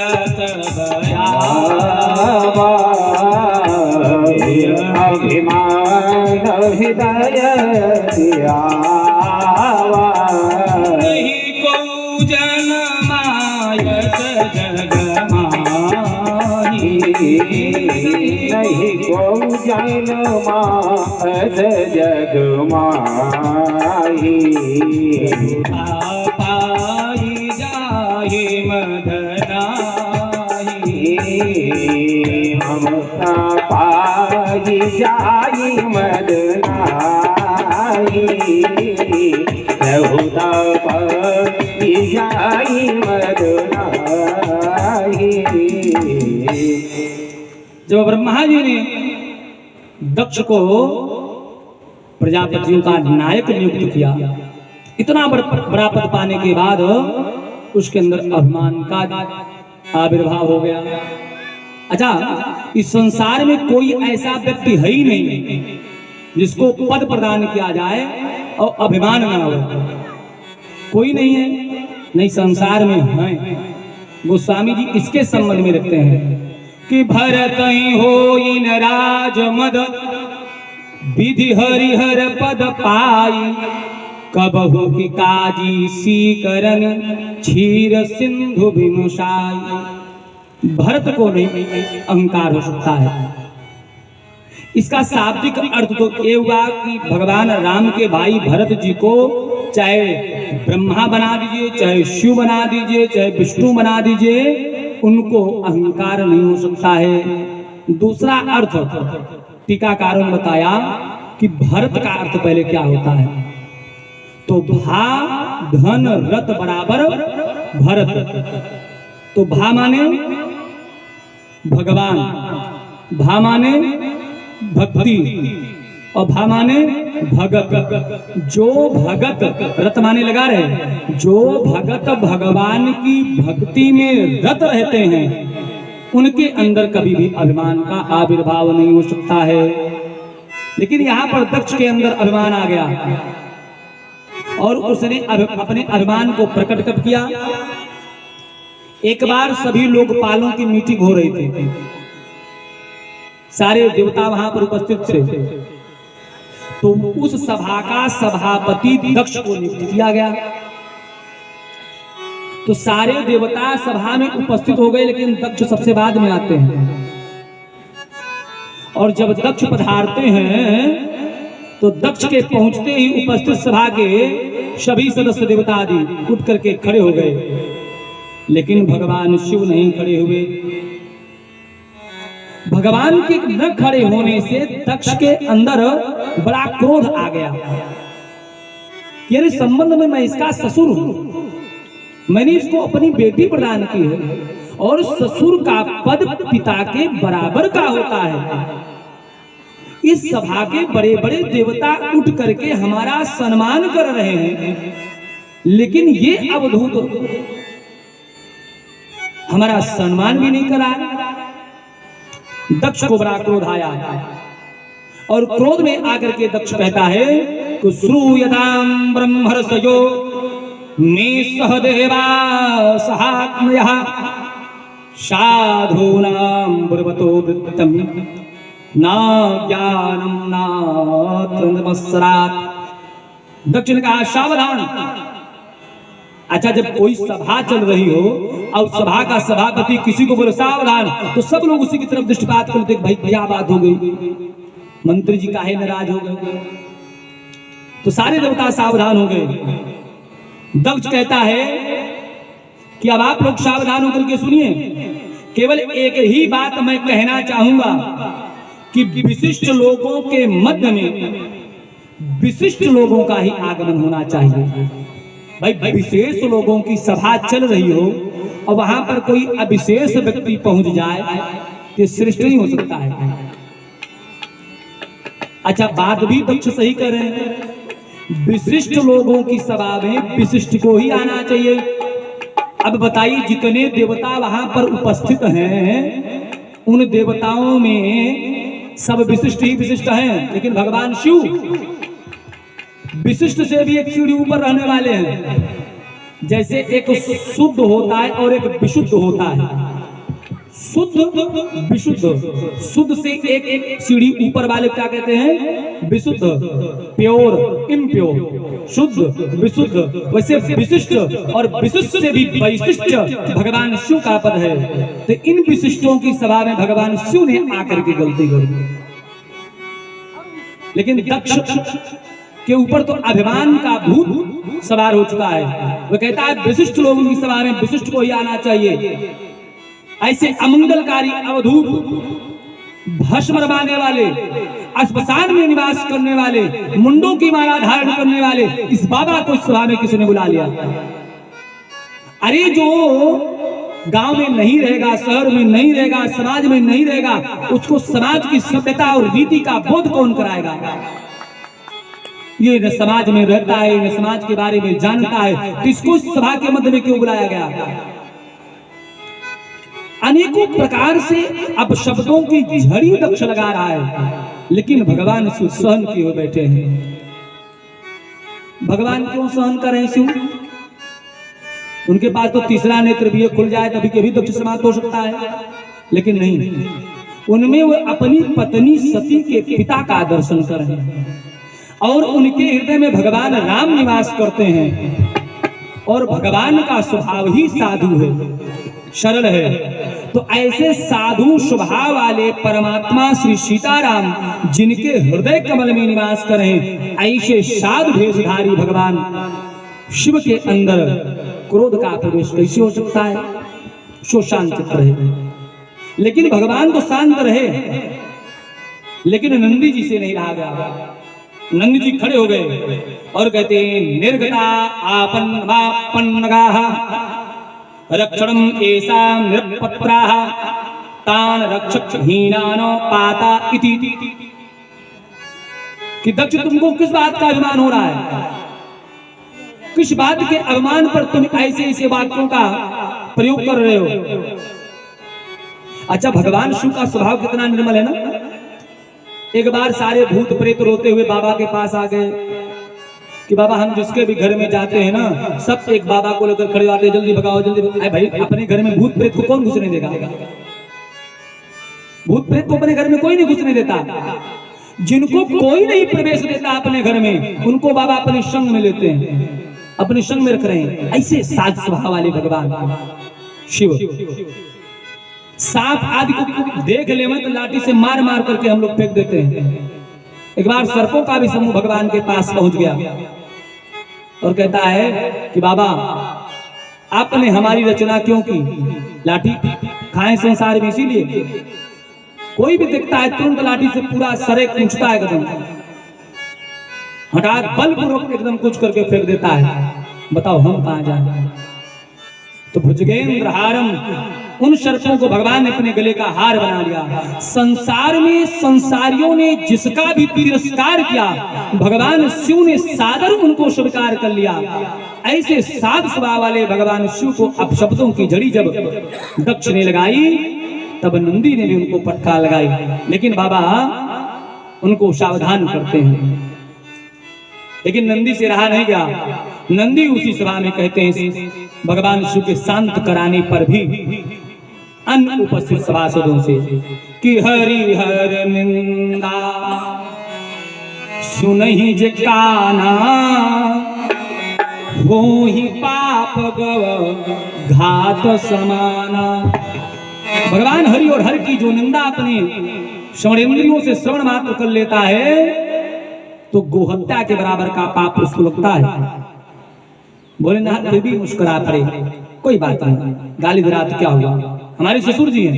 अभिमान हृदय दियावा, नहीं को जनमायत जग माही, नहीं को जनमायत जग माही। पाई जाहि मदनाही, ममता पाई जाई मदनाही, बहुता पाई जाई मदनाही। जब ब्रह्मा जी ने दक्ष को प्रजापतियों का नायक नियुक्त किया, इतना बड़ा पद पाने के बाद उसके अंदर अभिमान का आविर्भाव हो गया। अच्छा, इस संसार में कोई ऐसा व्यक्ति है ही नहीं जिसको पद प्रदान किया जाए और अभिमान ना हो, कोई नहीं है, नहीं संसार में है। गोस्वामी जी इसके संबंध में रखते हैं कि भरत ही हो इन राज मद, विधि हरिहर पद पाई, कबहु की काजी सीकरन क्षीर सिंधु विमुषाई। भरत को नहीं अहंकार हो सकता है। इसका शाब्दिक अर्थ तो ये हुआ कि भगवान राम के भाई भरत जी को चाहे ब्रह्मा बना दीजिए, चाहे शिव बना दीजिए, चाहे विष्णु बना दीजिए, उनको अहंकार नहीं हो सकता है। दूसरा अर्थ टीकाकारों ने बताया कि भरत का अर्थ पहले क्या होता है, तो भा धन रत बराबर भरत। तो भा माने भगवान, भा माने भक्ति और भा माने भगत। जो भगत, रत माने लगा रहे, जो भगत भगवान की भक्ति में रत रहते हैं उनके अंदर कभी भी अभिमान का आविर्भाव नहीं हो सकता है। लेकिन यहाँ पर दक्ष के अंदर अभिमान आ गया और उसने अपने अभिमान को प्रकट कब किया? एक बार सभी लोकपालों की मीटिंग हो रही थी, सारे देवता वहां पर उपस्थित थे, तो उस सभा का सभापति दक्ष को नियुक्त किया गया। तो सारे देवता सभा में उपस्थित हो गए, लेकिन दक्ष सबसे बाद में आते हैं। और जब दक्ष पधारते हैं तो दक्ष के पहुंचते ही उपस्थित सभा के सभी सदस्य देवता आदि उठ करके खड़े हो गए, लेकिन भगवान शिव नहीं खड़े हुए। भगवान के न खड़े होने से दक्ष के अंदर बड़ा क्रोध आ गया कि अरे संबंध में मैं इसका ससुर हूं, मैंने इसको अपनी बेटी प्रदान की है और ससुर का पद पिता के बराबर का होता है। इस सभा के बड़े बड़े देवता उठ करके हमारा सम्मान कर रहे हैं, लेकिन ये अवधूत हमारा सम्मान भी नहीं करा। दक्ष को बड़ा क्रोध आया और क्रोध में आकर के दक्ष कहता है तो श्रूयतां ब्रह्मर्षयो मे सहदेवा सहात्मयः साधूनां ब्रवतो वृत्तम् ना ज्ञानम ना तमस्सरात्। दक्ष ने कहा सावधान। अच्छा, जब कोई सभा चल रही हो और सभा का सभापति किसी को बोले सावधान, तो सब लोग उसी की तरफ दृष्टिपात करते भाई क्या बात हो गई, मंत्री जी काहे नाराज हो गए। तो सारे देवता सावधान हो गए। दक्ष कहता है कि अब आप लोग सावधान होकर के सुनिए, केवल एक ही बात मैं कहना चाहूंगा कि विशिष्ट लोगों के मध्य में विशिष्ट लोगों का ही आगमन होना चाहिए। भाई विशेष लोगों की सभा चल रही हो और वहां पर कोई अविशेष व्यक्ति पहुंच जाए तो श्रेष्ठ नहीं हो सकता है। अच्छा, बात भी दक्ष सही कर रहे हैं, विशिष्ट लोगों की सभा में विशिष्ट को ही आना चाहिए। अब बताइए, जितने देवता वहां पर उपस्थित हैं उन देवताओं में सब विशिष्ट ही विशिष्ट हैं, लेकिन भगवान शिव विशिष्ट से भी एक सीढ़ी ऊपर रहने वाले हैं। जैसे एक शुद्ध होता है और एक विशुद्ध होता है, शुद्ध विशुद्ध, शुद्ध से एक सीढ़ी ऊपर वाले क्या कहते हैं? विशुद्ध, प्योर, इम्प्योर, शुद्ध विशुद्ध। वैसे विशिष्ट और विशिष्ट से भी वैशिष्ट भगवान शिव का पद है। तो इन विशिष्टों की सभा में भगवान शिव ने आकर के गलती कर दी, लेकिन दक्ष के ऊपर तो अभिमान का भूत सवार हो चुका है। वो कहता है विशिष्ट लोगों की सभा में विशिष्ट को ही आना चाहिए। ऐसे अमंगलकारी अवधूत, भस्म रमाने वाले, अस्पताल में निवास करने वाले, मुंडों की माला धारण करने वाले इस बाबा को सभा में किसी ने बुला लिया। अरे जो गांव में नहीं रहेगा, शहर में नहीं रहेगा, समाज में नहीं रहेगा, उसको समाज की सभ्यता और रीति का बोध कौन कराएगा? ये न समाज में रहता है, न समाज के बारे में जानता है, तो इसको सभा के मध्य में क्यों बुलाया गया? अनेकों प्रकार से अब शब्दों की झड़ी दक्ष लगा रहा है, लेकिन भगवान शिव सहन किए हुए बैठे हैं। भगवान क्यों सहन कर रहे हैं शिव? उनके पास तो तीसरा नेत्र भी खुल जाए तभी कभी दक्ष समाप्त हो सकता है, लेकिन नहीं, उनमें वो अपनी पत्नी सती के पिता का दर्शन कर रहे हैं और उनके हृदय में भगवान राम निवास करते हैं और भगवान का स्वभाव ही साधु है, सरल है। तो ऐसे साधु स्वभाव वाले परमात्मा श्री सीताराम जिनके हृदय कमल में निवास करें, ऐसे साधु भेषधारी भगवान शिव के अंदर क्रोध का प्रवेश कैसे हो सकता है? सो शांत चित्त रहे। लेकिन भगवान तो शांत रहे, लेकिन नंदी जी से नहीं रहा गया। नंदी जी खड़े हो गए और कहते हैं, निर्गता आपन्नगाः रक्षणम ऐसा निरपत्राः तान रक्षकहीनानो पाता इति। कि दक्ष, तुमको किस बात का अभिमान हो रहा है? किस बात के अभिमान पर तुम ऐसे ऐसे वाक्यों का प्रयोग कर रहे हो? अच्छा, भगवान शिव का स्वभाव कितना निर्मल है ना। एक बार सारे भूत प्रेत रोते हुए बाबा के पास आ गए कि बाबा, हम जिसके भी घर में जाते हैं ना, सब एक बाबा को लेकर खड़े आते हैं, जल्दी भगाओ जल्दी भगाओ। भाई, अपने घर में भूत प्रेत को कौन घुसने देगा? भूत प्रेत को अपने घर में कोई नहीं घुसने देता। जिनको कोई नहीं प्रवेश देता अपने घर में, उनको बाबा अपने संग में लेते हैं, अपने संग में रख रहे हैं। ऐसे साज स्वभाव वाले भगवान शिव। सांप आदि को देख ले तो लाठी से मार मार करके हम लोग फेंक देते हैं। एक बार सर्पों का भी समूह भगवान के पास पहुंच गया और कहता है कि बाबा, आपने हमारी रचना क्यों की? लाठी खाएं संसार में, इसीलिए कोई भी दिखता है तुरंत लाठी से पूरा सरे कूचता है, एकदम हठात बलपूर्वक एकदम कुछ करके फेंक देता है। बताओ हम कहां जाए? तो भुजगेंद्र हारम, उन सर्पों को भगवान ने अपने गले का हार बना लिया। संसार में संसारियों ने जिसका भी तिरस्कार किया, भगवान शिव ने सादर उनको स्वीकार कर लिया। ऐसे साध स्वभाव वाले भगवान शिव को अपशब्दों की जड़ी जब दक्ष ने लगाई, तब नंदी ने भी उनको पटका लगाई। लेकिन बाबा उनको सावधान करते हैं, लेकिन नंदी से रहा नहीं गया। नंदी उसी सभा में कहते हैं, भगवान शिव के शांत कराने पर भी अन्य उपस्थित सभासदों से कि हरि हर निंदा सुनहि जे काना, हो ही पाप गव घात समाना। भगवान हरि और हर की जो निंदा अपने श्रवणेंद्रियों से श्रवण मात्र कर लेता है, तो गोहत्या के बराबर का पाप उसको लगता है। बोले ना, फिर भी मुस्कुरा पड़े, कोई बात नहीं, गाली दिला तो क्या हुआ? हमारे ससुर जी हैं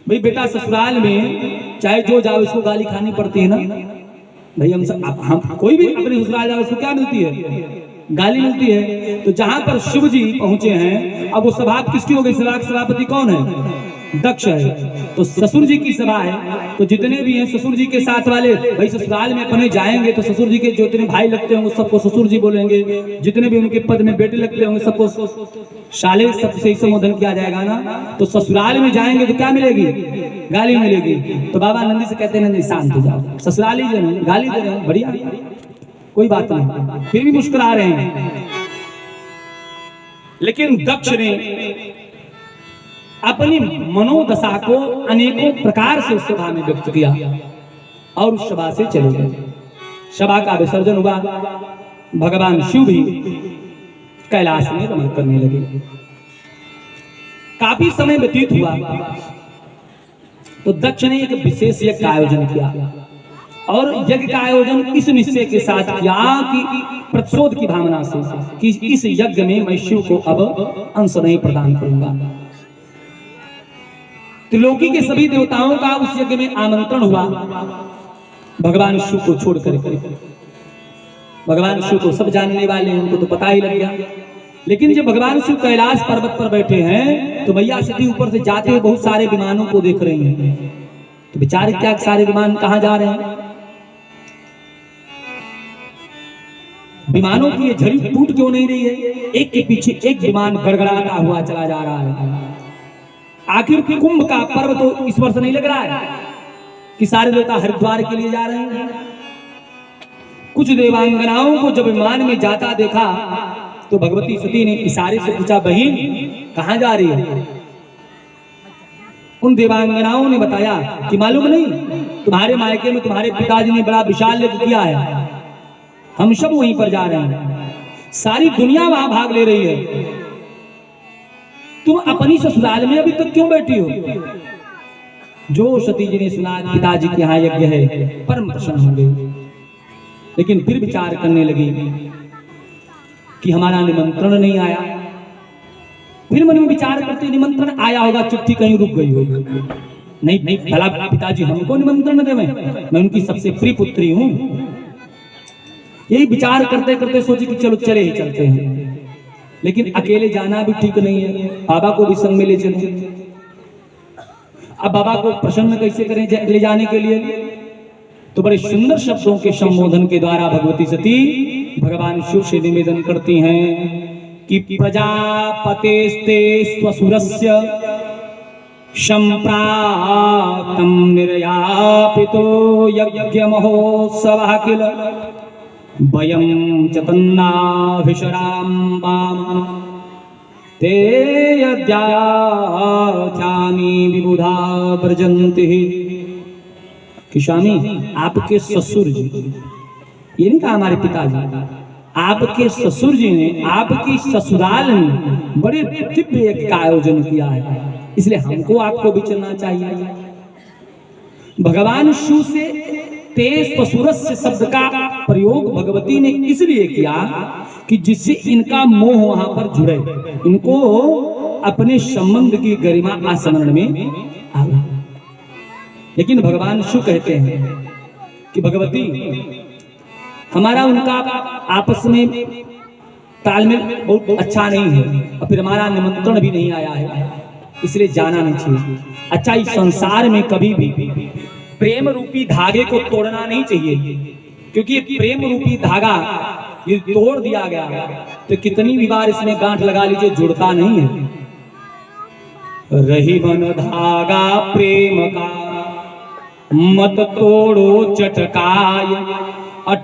भाई। बेटा ससुराल में चाहे जो जाओ, इसको गाली खानी पड़ती है ना भाई। हम कोई भी अपने ससुराल जाओ, उसको क्या मिलती है? गाली मिलती है। तो जहां पर शिव जी पहुंचे हैं, अब वो सभा किसकी हो गई? सभा का सभापति कौन है? दक्ष है। तो ससुर जी की सभा है, तो जितने भी हैं ससुर जी के साथ वाले, भाई ससुराल में अपने जाएंगे तो ससुर जी के जो जितने भाई लगते होंगे सबको ससुर जी बोलेंगे, जितने भी उनके पद में बेटे लगते होंगे सबको शाले सबसे संबोधन किया जाएगा ना। तो ससुराल में जाएंगे तो क्या मिलेगी? गाली मिलेगी। तो बाबा नंदी से कहते हैं, नंदी शांत हो जाओ, ससुराल ही जो गाली दे रहे हैं, बढ़िया, कोई बात नहीं, फिर भी मुस्कुरा रहे हैं। लेकिन दक्ष ने अपनी मनोदशा को अनेकों प्रकार से उस सभा में व्यक्त किया और उस सभा से चले गए। सभा का विसर्जन हुआ। भगवान शिव भी कैलाश में रमण करने लगे। काफी समय व्यतीत हुआ तो दक्ष ने एक विशेष यज्ञ का आयोजन किया, और यज्ञ का आयोजन इस निश्चय के साथ किया कि प्रतिशोध की भावना से कि इस यज्ञ में मैं शिव को अब अंश नहीं प्रदान करूंगा। त्रिलोकी के सभी देवताओं का उस यज्ञ में आमंत्रण हुआ, भगवान शिव को छोड़कर। भगवान शिव को सब जानने वाले हैं, उनको तो पता ही लग गया। लेकिन जब भगवान शिव कैलाश पर्वत पर बैठे हैं, तो मैया सती ऊपर से जाते हुए बहुत सारे विमानों को देख रही हैं। तो बेचारे क्या सारे विमान कहां जा रहे हैं? विमानों की ये झड़ी टूट क्यों नहीं रही है? एक के पीछे एक विमान गड़गड़ाता हुआ चला जा रहा है। आखिर कुंभ का पर्व तो इस वर्ष नहीं लग रहा है कि सारे देवता हरिद्वार के लिए जा रहे हैं। कुछ देवांगनाओं को जब विमान में जाता देखा तो भगवती सती ने इशारे से पूछा, बहन कहां जा रही है? उन देवांगनाओं ने बताया कि मालूम नहीं, तुम्हारे मायके में तुम्हारे पिताजी ने बड़ा विशाल यज्ञ किया है, हम सब वहीं पर जा रहे हैं, सारी दुनिया वहां भाग ले रही है, तुम अपनी ससुराल में अभी तक क्यों बैठी हो? जो सती जी ने सुना पिताजी के यहाँ यज्ञ है, परम प्रसन्न हो गई। लेकिन फिर विचार करने लगी कि हमारा निमंत्रण नहीं आया, फिर मन में विचार करते निमंत्रण आया होगा, चिट्ठी कहीं रुक गई होगी। नहीं नहीं, भला पिताजी हमको निमंत्रण देवे, मैं उनकी सबसे प्रिय पुत्री हूँ। यही विचार करते करते सोचे कि चलो चले ही चलते हैं, लेकिन अकेले जाना भी ठीक नहीं है, बाबा को भी संग में ले चले। अब बाबा को प्रसन्न कैसे करें ले जाने के लिए? तो बड़े सुंदर शब्दों के संबोधन के द्वारा भगवती सती भगवान शिव से निवेदन करती हैं कि प्रजापतेस्ते स्वसुरस्य संप्राप्तं निर्यापितो यज्ञ महोत्सवः किल वयं च तन्नाभिशराम्बाम ते यद्याचामी विबुधा व्रजन्ति। कि स्वामी आपके ससुर जी, ये नहीं कहा हमारे पिताजी, आपके ससुर जी ने आपकी ससुराल में बड़े दिव्य यज्ञ का आयोजन किया है, इसलिए हमको आपको भी चलना चाहिए। भगवान शिव से ते ससुरस्य शब्द का प्रयोग भगवती ने इसलिए किया कि जिससे इनका मोह वहां पर जुड़े, इनको अपने संबंध की गरिमा आस्मरण में आवे। लेकिन भगवान शिव कहते हैं कि भगवती हमारा उनका आपस में तालमेल बहुत अच्छा नहीं है, और फिर हमारा निमंत्रण भी नहीं आया है, इसलिए जाना नहीं चाहिए। अच्छा, इस संसार में कभी भी प्रेम रूपी धागे को तोड़ना नहीं चाहिए, क्योंकि ये प्रेम रूपी धागा ये तोड़ दिया गया तो कितनी भी बार इसमें गांठ लगा लीजिए जुड़ता नहीं है। रही मन धागा प्रेम का मत तोड़ो चटकाय,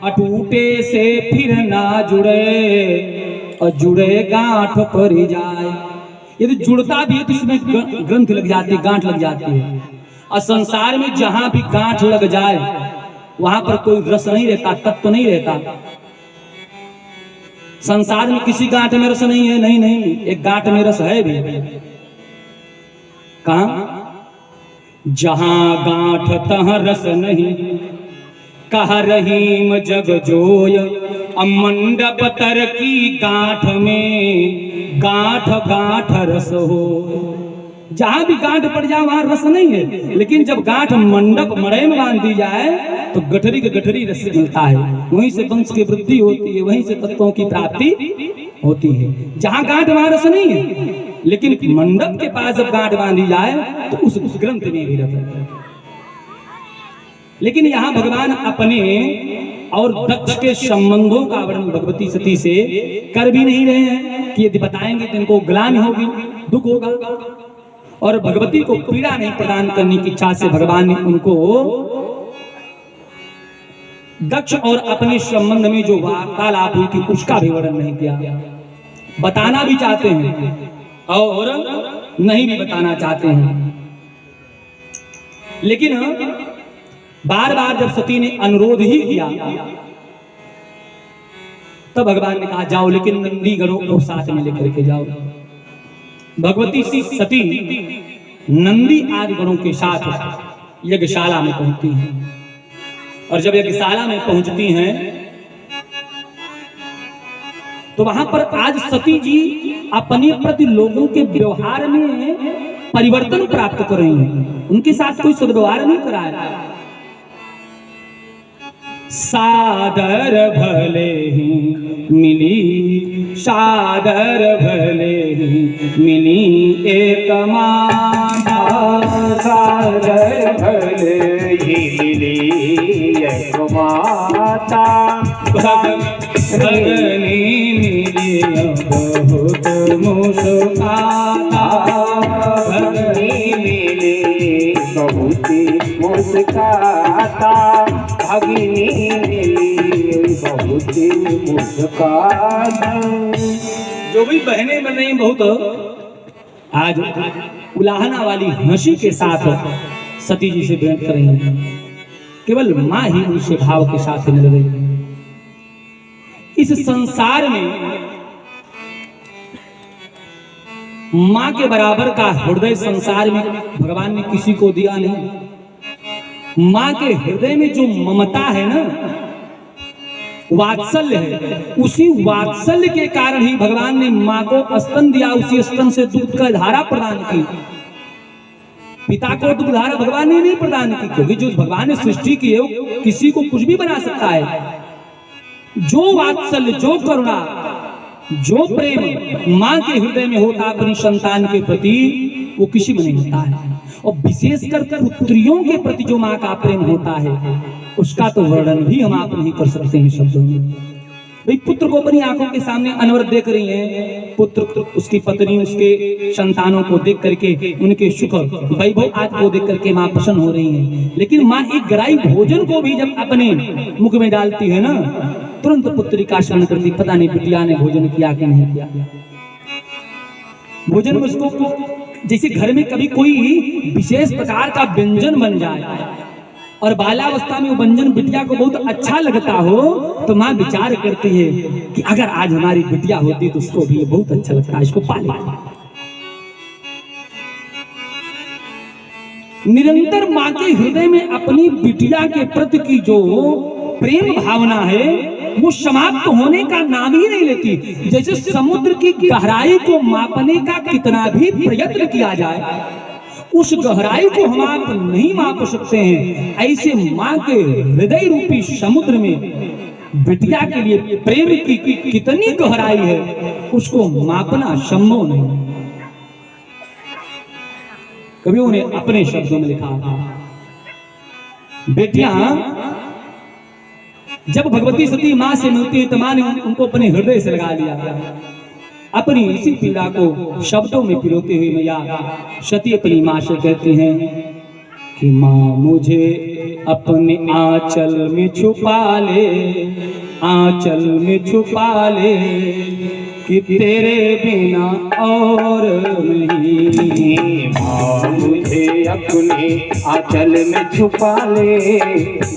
टूटे से फिर ना जुड़े और जुड़े गांठ पर ही जाए। यदि जुड़ता भी है तो इसमें ग्रंथ लग जाती है, गांठ लग जाती है। और संसार में जहां भी गांठ लग जाए वहां पर कोई रस नहीं रहता, तत्व नहीं रहता। संसार में किसी गांठ में रस नहीं है, नहीं नहीं, एक गांठ में रस है भी। कहां? जहां गांठ तहां रस नहीं, कह रहीम जग जोय। मंडप तर की गांठ में गांठ गांठ रस हो। जहां भी गांठ पड़ जाए वहां रस नहीं है, लेकिन जब गांठ मंडप मड़ई में बांध दी जाए तो गठरी के गठरी रस मिलता है, वहीं से वंश की वृद्धि होती है, वहीं से तत्वों की प्राप्ति होती है। जहां गांठ वहां रस नहीं है, लेकिन मंडप के पास जब गांठ बांधी जाए तो उस ग्रंथ में भी रस है। लेकिन यहाँ भगवान अपने और दक्ष के संबंधों का वर्णन भगवती सती से कर भी नहीं रहे हैं कि यदि बताएंगे तो इनको ग्लानि होगी, दुख होगा, और भगवती को पीड़ा नहीं प्रदान करने की इच्छा से भगवान ने उनको दक्ष और अपने संबंध में जो वार्तालाप हुई थी उसका भी वर्णन नहीं किया। बताना भी चाहते हैं और नहीं भी बताना चाहते हैं, लेकिन बार बार जब सती ने अनुरोध ही किया तब भगवान ने कहा जाओ, लेकिन नंदी गणों को साथ में लेकर के जाओ। भगवती सती नंदी आदि गणों के साथ यज्ञशाला में पहुंचती हैं, और जब यज्ञशाला में पहुंचती हैं तो वहां पर आज सती जी अपने प्रति लोगों के व्यवहार में परिवर्तन प्राप्त कर रही हैं। उनके साथ कोई सद्व्यवहार नहीं कराया। सादर भले ही मिली, सादर भले ही मिली एक माता, सादर भले ही मिली एक माता। भगनी मिली बहुत मुस्काता, भगनी मिली बहुत मुस्काता, भगनी मिली बहुत मुस्काता। जो भी बहनें बन रही बहुत आज उलाहना वाली हंसी के साथ सती जी से भेंट कर रही हैं, केवल माँ ही उनसे भाव के साथ मिल रही है। इस संसार में माँ के बराबर का हृदय संसार में भगवान ने किसी को दिया नहीं। माँ के हृदय में जो ममता है ना, वात्सल्य है, उसी वात्सल्य के कारण ही भगवान ने माँ को स्तन दिया, उसी स्तन से दूध का धारा प्रदान की। पिता को दूध धारा भगवान ने नहीं प्रदान की, क्योंकि जो भगवान ने सृष्टि की है किसी को कुछ भी बना सकता है। जो वात्सल्य, जो करुणा, जो प्रेम माँ के हृदय में होता अपनी संतान के प्रति, वो किसी में नहीं होता है। और विशेषकर पुत्रियों के प्रति जो माँ का प्रेम होता है, उसका तो वर्णन भी हम आप नहीं कर सकते हैं शब्दों में। भाई पुत्र को अपनी आंखों के सामने अनवरत देख रही है, पुत्र उसकी पत्नी उसके संतानों को देख करके उनके सुख वैभव आदि को देख करके माँ प्रसन्न हो रही है। लेकिन माँ एक गराई भोजन को भी जब अपने मुख में डालती है ना, तुरंत पुत्री का स्मरण करती, पता नहीं बिटिया ने भोजन किया कि नहीं किया। भोजन में उसको, जैसे घर में कभी कोई विशेष प्रकार का व्यंजन बन जाए और बाल्यावस्था में वो व्यंजन बिटिया को बहुत अच्छा लगता हो, तो माँ विचार करती है कि अगर आज हमारी बिटिया होती तो उसको भी बहुत अच्छा लगता है, इसको पाले। निरंतर माँ के हृदय में अपनी बिटिया के प्रति की जो प्रेम भावना है वो समाप्त होने का नाम ही नहीं लेती। जैसे समुद्र की गहराई को मापने का कितना भी प्रयत्न किया जाए, उस गहराई को हम आप नहीं माप सकते हैं। ऐसे माँ के हृदय रूपी समुद्र में बिटिया के लिए प्रेम की कितनी गहराई है, उसको मापना संभव नहीं। कवियों ने अपने शब्दों में लिखा, बेटियां जब भगवती सती माँ से मिलती है तो माँ ने उनको अपने हृदय से लगा लिया। अपनी इसी पीड़ा को शब्दों में पिरोते हुए मैया सती अपनी माँ से कहती हैं कि माँ मुझे अपने आंचल में छुपा ले, आंचल में छुपा ले, कि तेरे बिना और नहीं। माँ मुझे अपने आंचल में छुपा ले,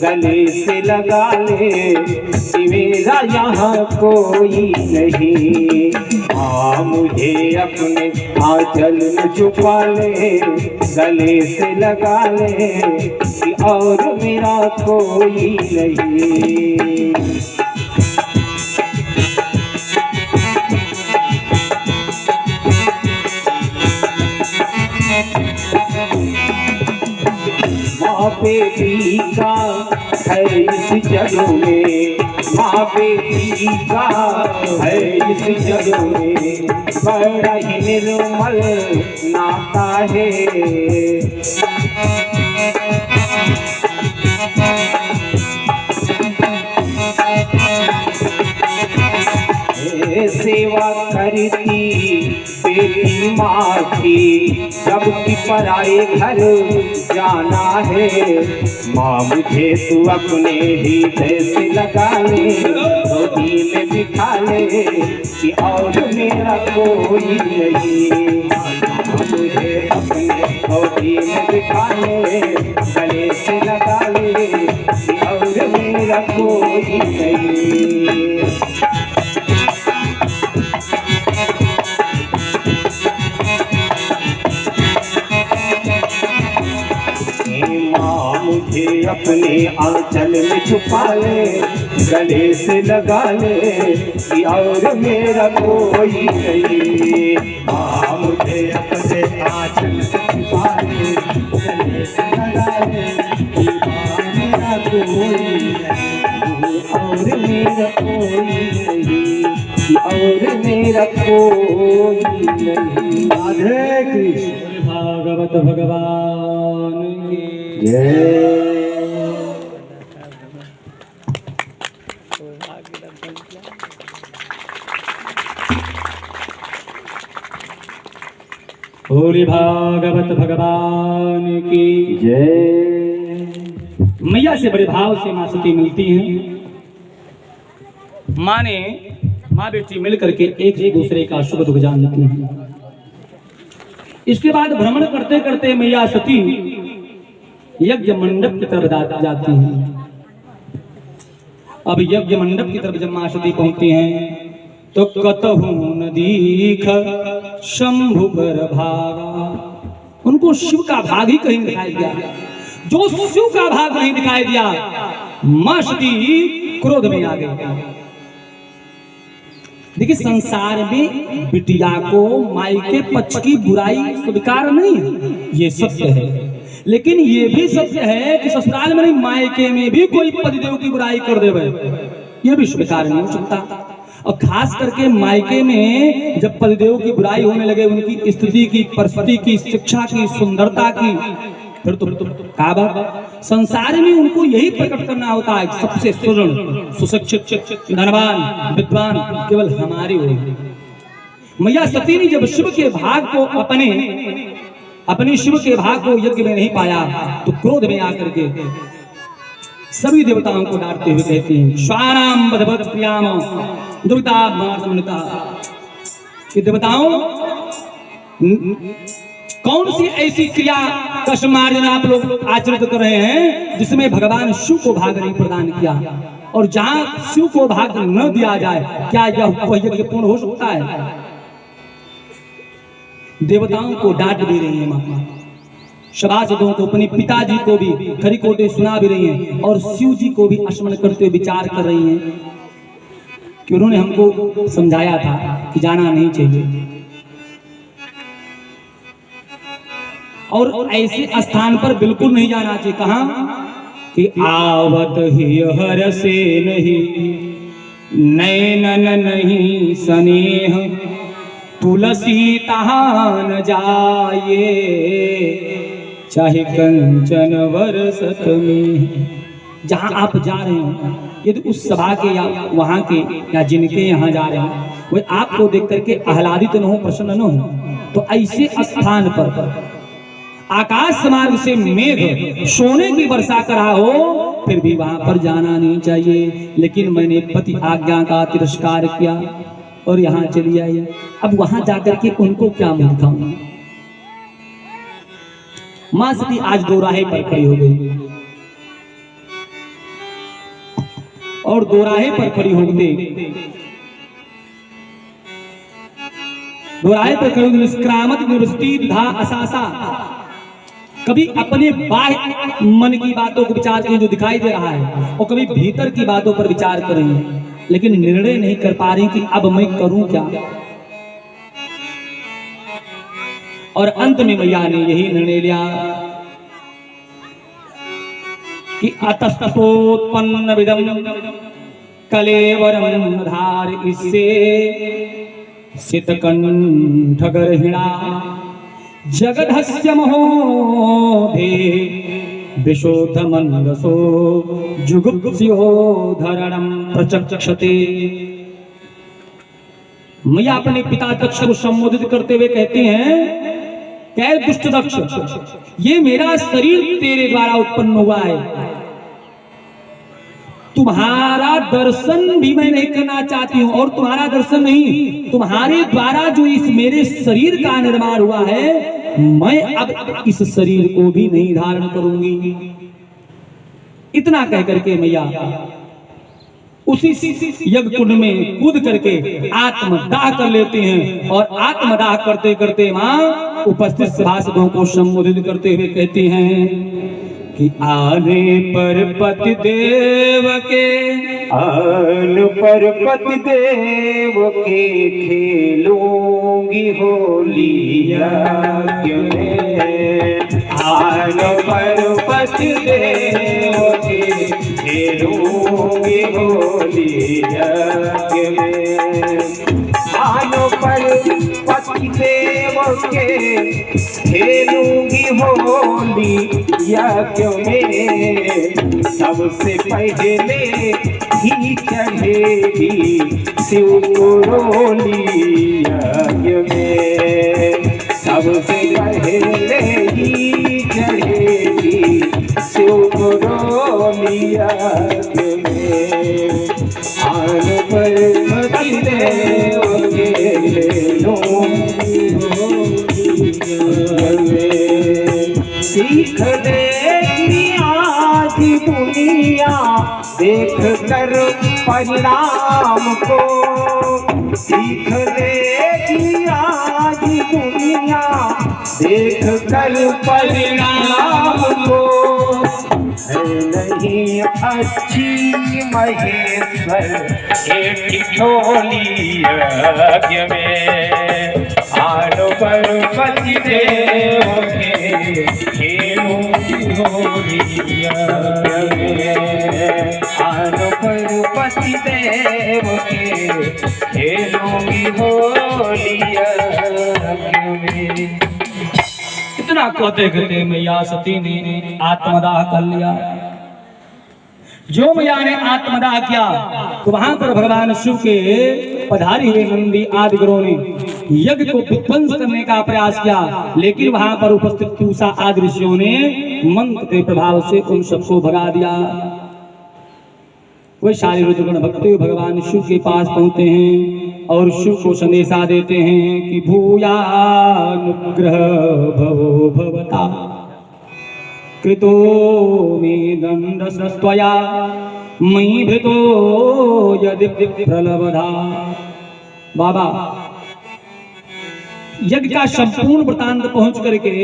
गले से लगा ले, कि मेरा यहाँ कोई नहीं। माँ मुझे अपने आंचल में छुपा ले, गले से लगा ले, कि और मेरा कोई नहीं। माँ बेटी का है इस जग में, माँ बेटी का है इस जग में, बड़ा ही निर्मल नाता है। सेवा करती बेटी माँ की, जबकि पराए घर जाना है। माँ मुझे तू अपने हृदय से लगा ले, गोदी में बिठा ले, कि और मेरा कोई नहीं। मुझे अपने गोदी में बिठा ले, गले से लगा ले, कि और मेरा कोई नहीं। मुझे अपने आंचल में छुपा ले, गले से लगा ले, कि और मेरा कोई नहीं। माँ मुझे अपने आंचल में छुपा ले, गले से लगा ले, कि मेरा कोई नहीं, और मेरा कोई नहीं, कि और मेरा कोई नहीं। राधे कृष्ण। भागवत भगवान की जय। बोले भागवत भगवान की जय। मैया से बड़े भाव से माँ सती मिलती हैं। माँ बेटी मिल करके एक दूसरे का सुख दुख जान लेती हैं। इसके बाद भ्रमण करते करते मैया सती यज्ञ मंडप की तरफ जाती हैं। अब यज्ञ मंडप की तरफ जब माँ सती पहुंचती हैं तो कतहु न दीख शंभु पर भागा। उनको शिव का भाग ही कहीं दिखाई दिया। जो शिव का भाग नहीं दिखाई दिया, माँ सती क्रोध में आ गए। देखिए, संसार में बिटिया को माई के पक्ष की बुराई स्वीकार नहीं है, ये सत्य है। लेकिन ये भी सत्य है कि ससुराल में नहीं, मायके में भी कोई पतिदेव की बुराई कर देवे, ये भी स्वीकार नहीं हो सकता। और खास करके मायके में जब पतिदेव की बुराई होने लगे, उनकी स्थिति की, परिस्थिति की, शिक्षा की, सुंदरता की, फिर तो क्या बात। संसार में उनको यही प्रकट करना होता है, सबसे सुदृढ़, सुशिक्षित, धनवान, विद्वान केवल हमारे हो। मैया सती ने जब शिव के भाग को अपने शिव के भाग को यज्ञ में नहीं पाया, तो क्रोध में आकर के सभी देवताओं को डांटते हुए कहती हैं, स्वानाम बधवत क्रियाम दुर्गा मार्गमनिता, कि देवताओं, कौन सी ऐसी क्रिया कष्मार्जन आप लोग आचरित कर रहे हैं जिसमें भगवान शिव को भाग नहीं प्रदान किया, और जहां शिव को भाग न दिया जाए, क्या यह यज्ञ पूर्ण हो सकता है? देवताओं को डांट भी रही है मां, सभासदों को, अपने पिताजी को भी खरी खोटे सुना भी रही हैं, और शिव जी को भी असमन करते हुए विचार कर रही हैं कि उन्होंने हमको समझाया था कि जाना नहीं चाहिए, और ऐसे स्थान पर बिल्कुल नहीं जाना चाहिए। कहां कि आवत ही हर से नहीं, नैनन नहीं स्नेह, तुलसी तहां न जाए, चाहे कंचन वर्षत में। जहां आप जा रहे हो, यदि उस सभा के या वहां के या जिनके यहाँ जा रहे हैं, वे आपको देख करके आह्लादित न हो, प्रसन्न न हो, तो ऐसे स्थान पर आकाश मार्ग से मेघ सोने की वर्षा करा हो, फिर भी वहां पर जाना नहीं चाहिए। लेकिन मैंने पति आज्ञा का तिरस्कार किया और यहाँ चली आई। अब वहां जाकर के उनको क्या मुंह दिखाऊं? मां सती आज दोराहे पर खड़ी हो गई, और दोराहे पर खड़ी होते, दोराहे पर खड़ी निष्क्रामत निवृत्ति धा असासा, कभी अपने बाह्य मन की बातों को विचार कर जो दिखाई दे रहा है, और कभी भीतर की बातों पर विचार कर रही है, लेकिन निर्णय नहीं कर पा रही कि अब मैं करूं क्या। और अंत में मैया ने यही निर्णय लिया कि अतस्तोत्पन्न विदम कलेवरम धार, इससे सितकंठ गर्हिणा जगधस्य महोधे विशोध मंदसो जुगुप्स्यो धरणम प्रचक्षते। मैया अपने पिता दक्ष को संबोधित करते हुए कहते हैं, कह दुष्ट दक्ष, ये मेरा शरीर तेरे द्वारा उत्पन्न हुआ है, तुम्हारा दर्शन भी मैं नहीं करना चाहती हूं, और तुम्हारा दर्शन नहीं, तुम्हारे द्वारा जो इस मेरे शरीर का निर्माण हुआ है, मैं अब इस शरीर को भी नहीं धारण करूंगी। इतना कह करके मैया उसी यज्ञ कुंड में कूद करके आत्मदाह कर लेते हैं, और आत्मदाह करते करते मां उपस्थित सभासदों को संबोधित करते हुए कहती हैं कि आने पर पति देव के, आन पर पति देव के खेलूंगी होली यज्ञ में, आन पर पति देव के खेलूंगी होली यज्ञ में, आन पर पति देव के खेलूंगी होली यज्ञ में, सबसे पहले ही चढ़ेगी शिव को रोली यज्ञ में, सबसे पहले ही चढ़ेगी शिव को रोली यज्ञ में, आन पर पति देव के लूंगी होली यज्ञ में, सीख लेगी आज दुनिया देख कर परिणाम को, सीख लेगी आज दुनिया देख कर परिणाम को, है नहीं अच्छी महेश्वर हे ठिठोली यज्ञ में आनो पर पति देव के खेलों ठिठोली यज्ञ में आनो पर पति देव के खेलूंगी होली यज्ञ में। इतना कहते कहते मैया सती ने आत्मदाह कर लिया। जो मैया ने आत्मदाह किया तो वहां पर भगवान शिव के पधारी हुए नंदी आदि ग्रहों ने यज्ञ को विध्वंस करने का प्रयास किया, लेकिन वहां पर उपस्थित पूषा आदि ऋषियों ने मंत्र के प्रभाव से उन सबको भगा दिया। वे सारे रुद्रगण भक्ति भगवान शिव के पास पहुंचते हैं और शिव को संदेशा देते हैं कि भूयानुग्रह भवो भवता कृतो मे दंडस्त्वया मयि भृतो यदि प्रलब्धा। बाबा यज्ञ का संपूर्ण वृतांत पहुंच करके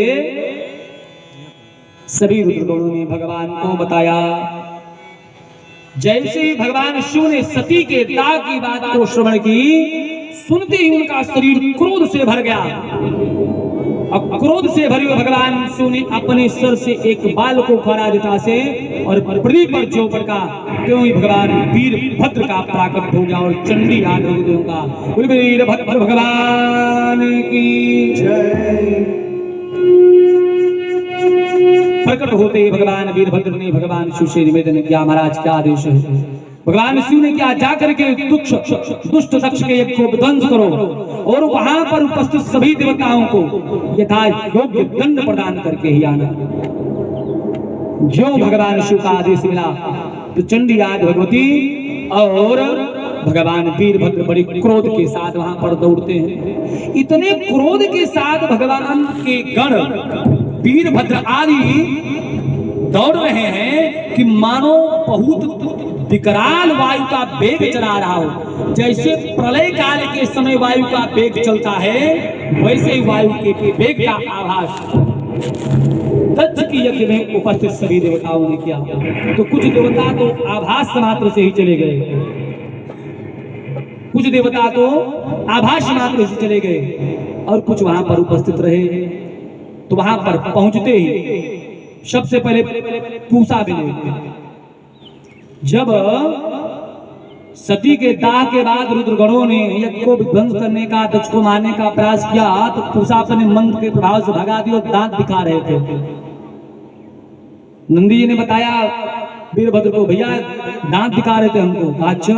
सभी रुद्रगणों ने भगवान को बताया। जैसे ही भगवान शिव ने सती के दाह की बात को श्रवण की, सुनते ही उनका शरीर क्रोध से भर गया। अब क्रोध से भरे हुए भगवान शिव ने अपने सिर से एक बाल को उखाड़ा जटा से और पृथ्वी पर जो पड़का, क्यों ही भगवान वीरभद्र का प्राकट हो गया और चंडी आदि देवों का वीरभद्र भगवान की जय। प्रकट होते भगवान वीरभद्र ने भगवान शिव से निवेदन किया, महाराज क्या आदेश है? भगवान शिव ने क्या जाकर के दुष्ट दक्ष के यज्ञ को विध्वंस करो और वहां पर उपस्थित सभी देवताओं को यथा योग्य दंड प्रदान करके ही आना। जो भगवान शिव का आदेश मिला तो चंडी आदि भगवती और भगवान वीरभद्र बड़े क्रोध के साथ वहां पर दौड़ते हैं। इतने क्रोध के साथ भगवान के गण वीरभद्र आदि दौड़ रहे हैं कि मानो बहुत विकराल वायु का वेग चला रहा हो। जैसे प्रलय काल के समय वायु का वेग चलता है, वैसे ही वायु के वेग का आभास दक्ष की यज्ञ में उपस्थित सभी देवताओं ने किया। तो कुछ देवता तो आभास मात्र से ही चले गए, कुछ देवता तो आभास मात्र से चले गए और कुछ वहां पर उपस्थित रहे। तो वहां पर पहुंचते ही सबसे पहले पूषा मिले। जब सती के दाह के बाद रुद्रगणों ने यज्ञ को विध्वंस करने का, दक्ष को मारने का प्रयास किया, तो पूषा अपने मंत्र के प्रभाव से भगा दिया और दांत दिखा रहे थे। नंदी जी ने बताया वीरभद्र को, भैया दांत दिखा रहे थे हमको। अच्छा।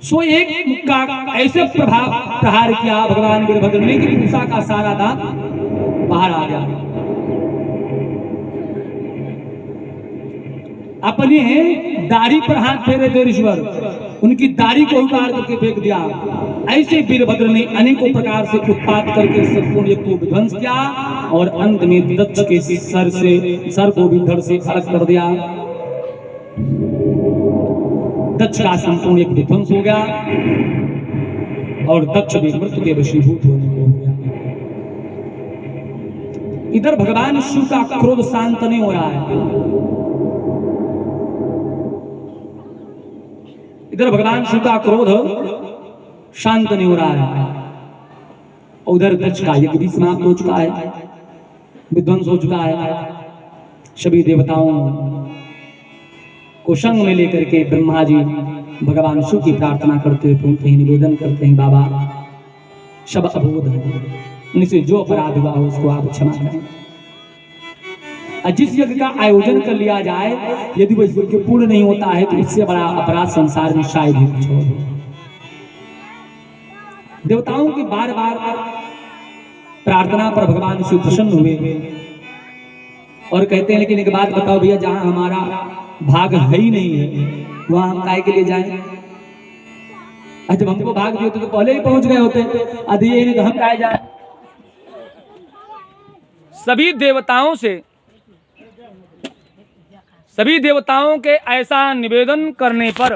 सो एक मुक्का ऐसे प्रहार किया भगवान वीरभद्र ने कि पूषा का सारा दांत बाहर आ गया। अपने दाढ़ी पर हाथ फेरे थे ऋषिवर, उनकी दाढ़ी को उतार करके फेंक दिया। ऐसे वीरभद्र ने अनेकों प्रकार से उत्पात करके संपूर्ण यज्ञ को विध्वंस किया और अंत में दक्ष के सर को भी धड़ से अलग कर दिया। दक्ष का संपूर्ण यज्ञ विध्वंस हो गया और दक्ष भी मृत्यु के वशीभूत होने को हो गया। इधर भगवान शिव का क्रोध शांत नहीं हो रहा है। इधर भगवान शिव का क्रोध शांत नहीं हो रहा है। उधर दक्ष का यज्ञ भी समाप्त हो चुका है, विध्वंस हो चुका है। सभी देवताओं को संग में लेकर के ब्रह्मा जी भगवान शिव की प्रार्थना करते हुए पूछते हैं, निवेदन करते हैं, बाबा सब अबोध है, उनसे जो अपराध हुआ हो उसको आप क्षमा करें। जिस यज्ञ का आयोजन कर लिया जाए, यदि वह यज्ञ पूर्ण नहीं होता है तो इससे बड़ा अपराध संसार में शायद ही कुछ हो। देवताओं की बार बार प्रार्थना पर भगवान शिव प्रसन्न हुए और कहते हैं, लेकिन एक बात बताओ भैया, जहां हमारा भाग है ही नहीं है वहां हम काय के लिए जाएं? जब हमको भाग दिए तो पहले ही पहुंच गए होते, अभी ये नहीं तो हम काय जाए। सभी देवताओं के ऐसा निवेदन करने पर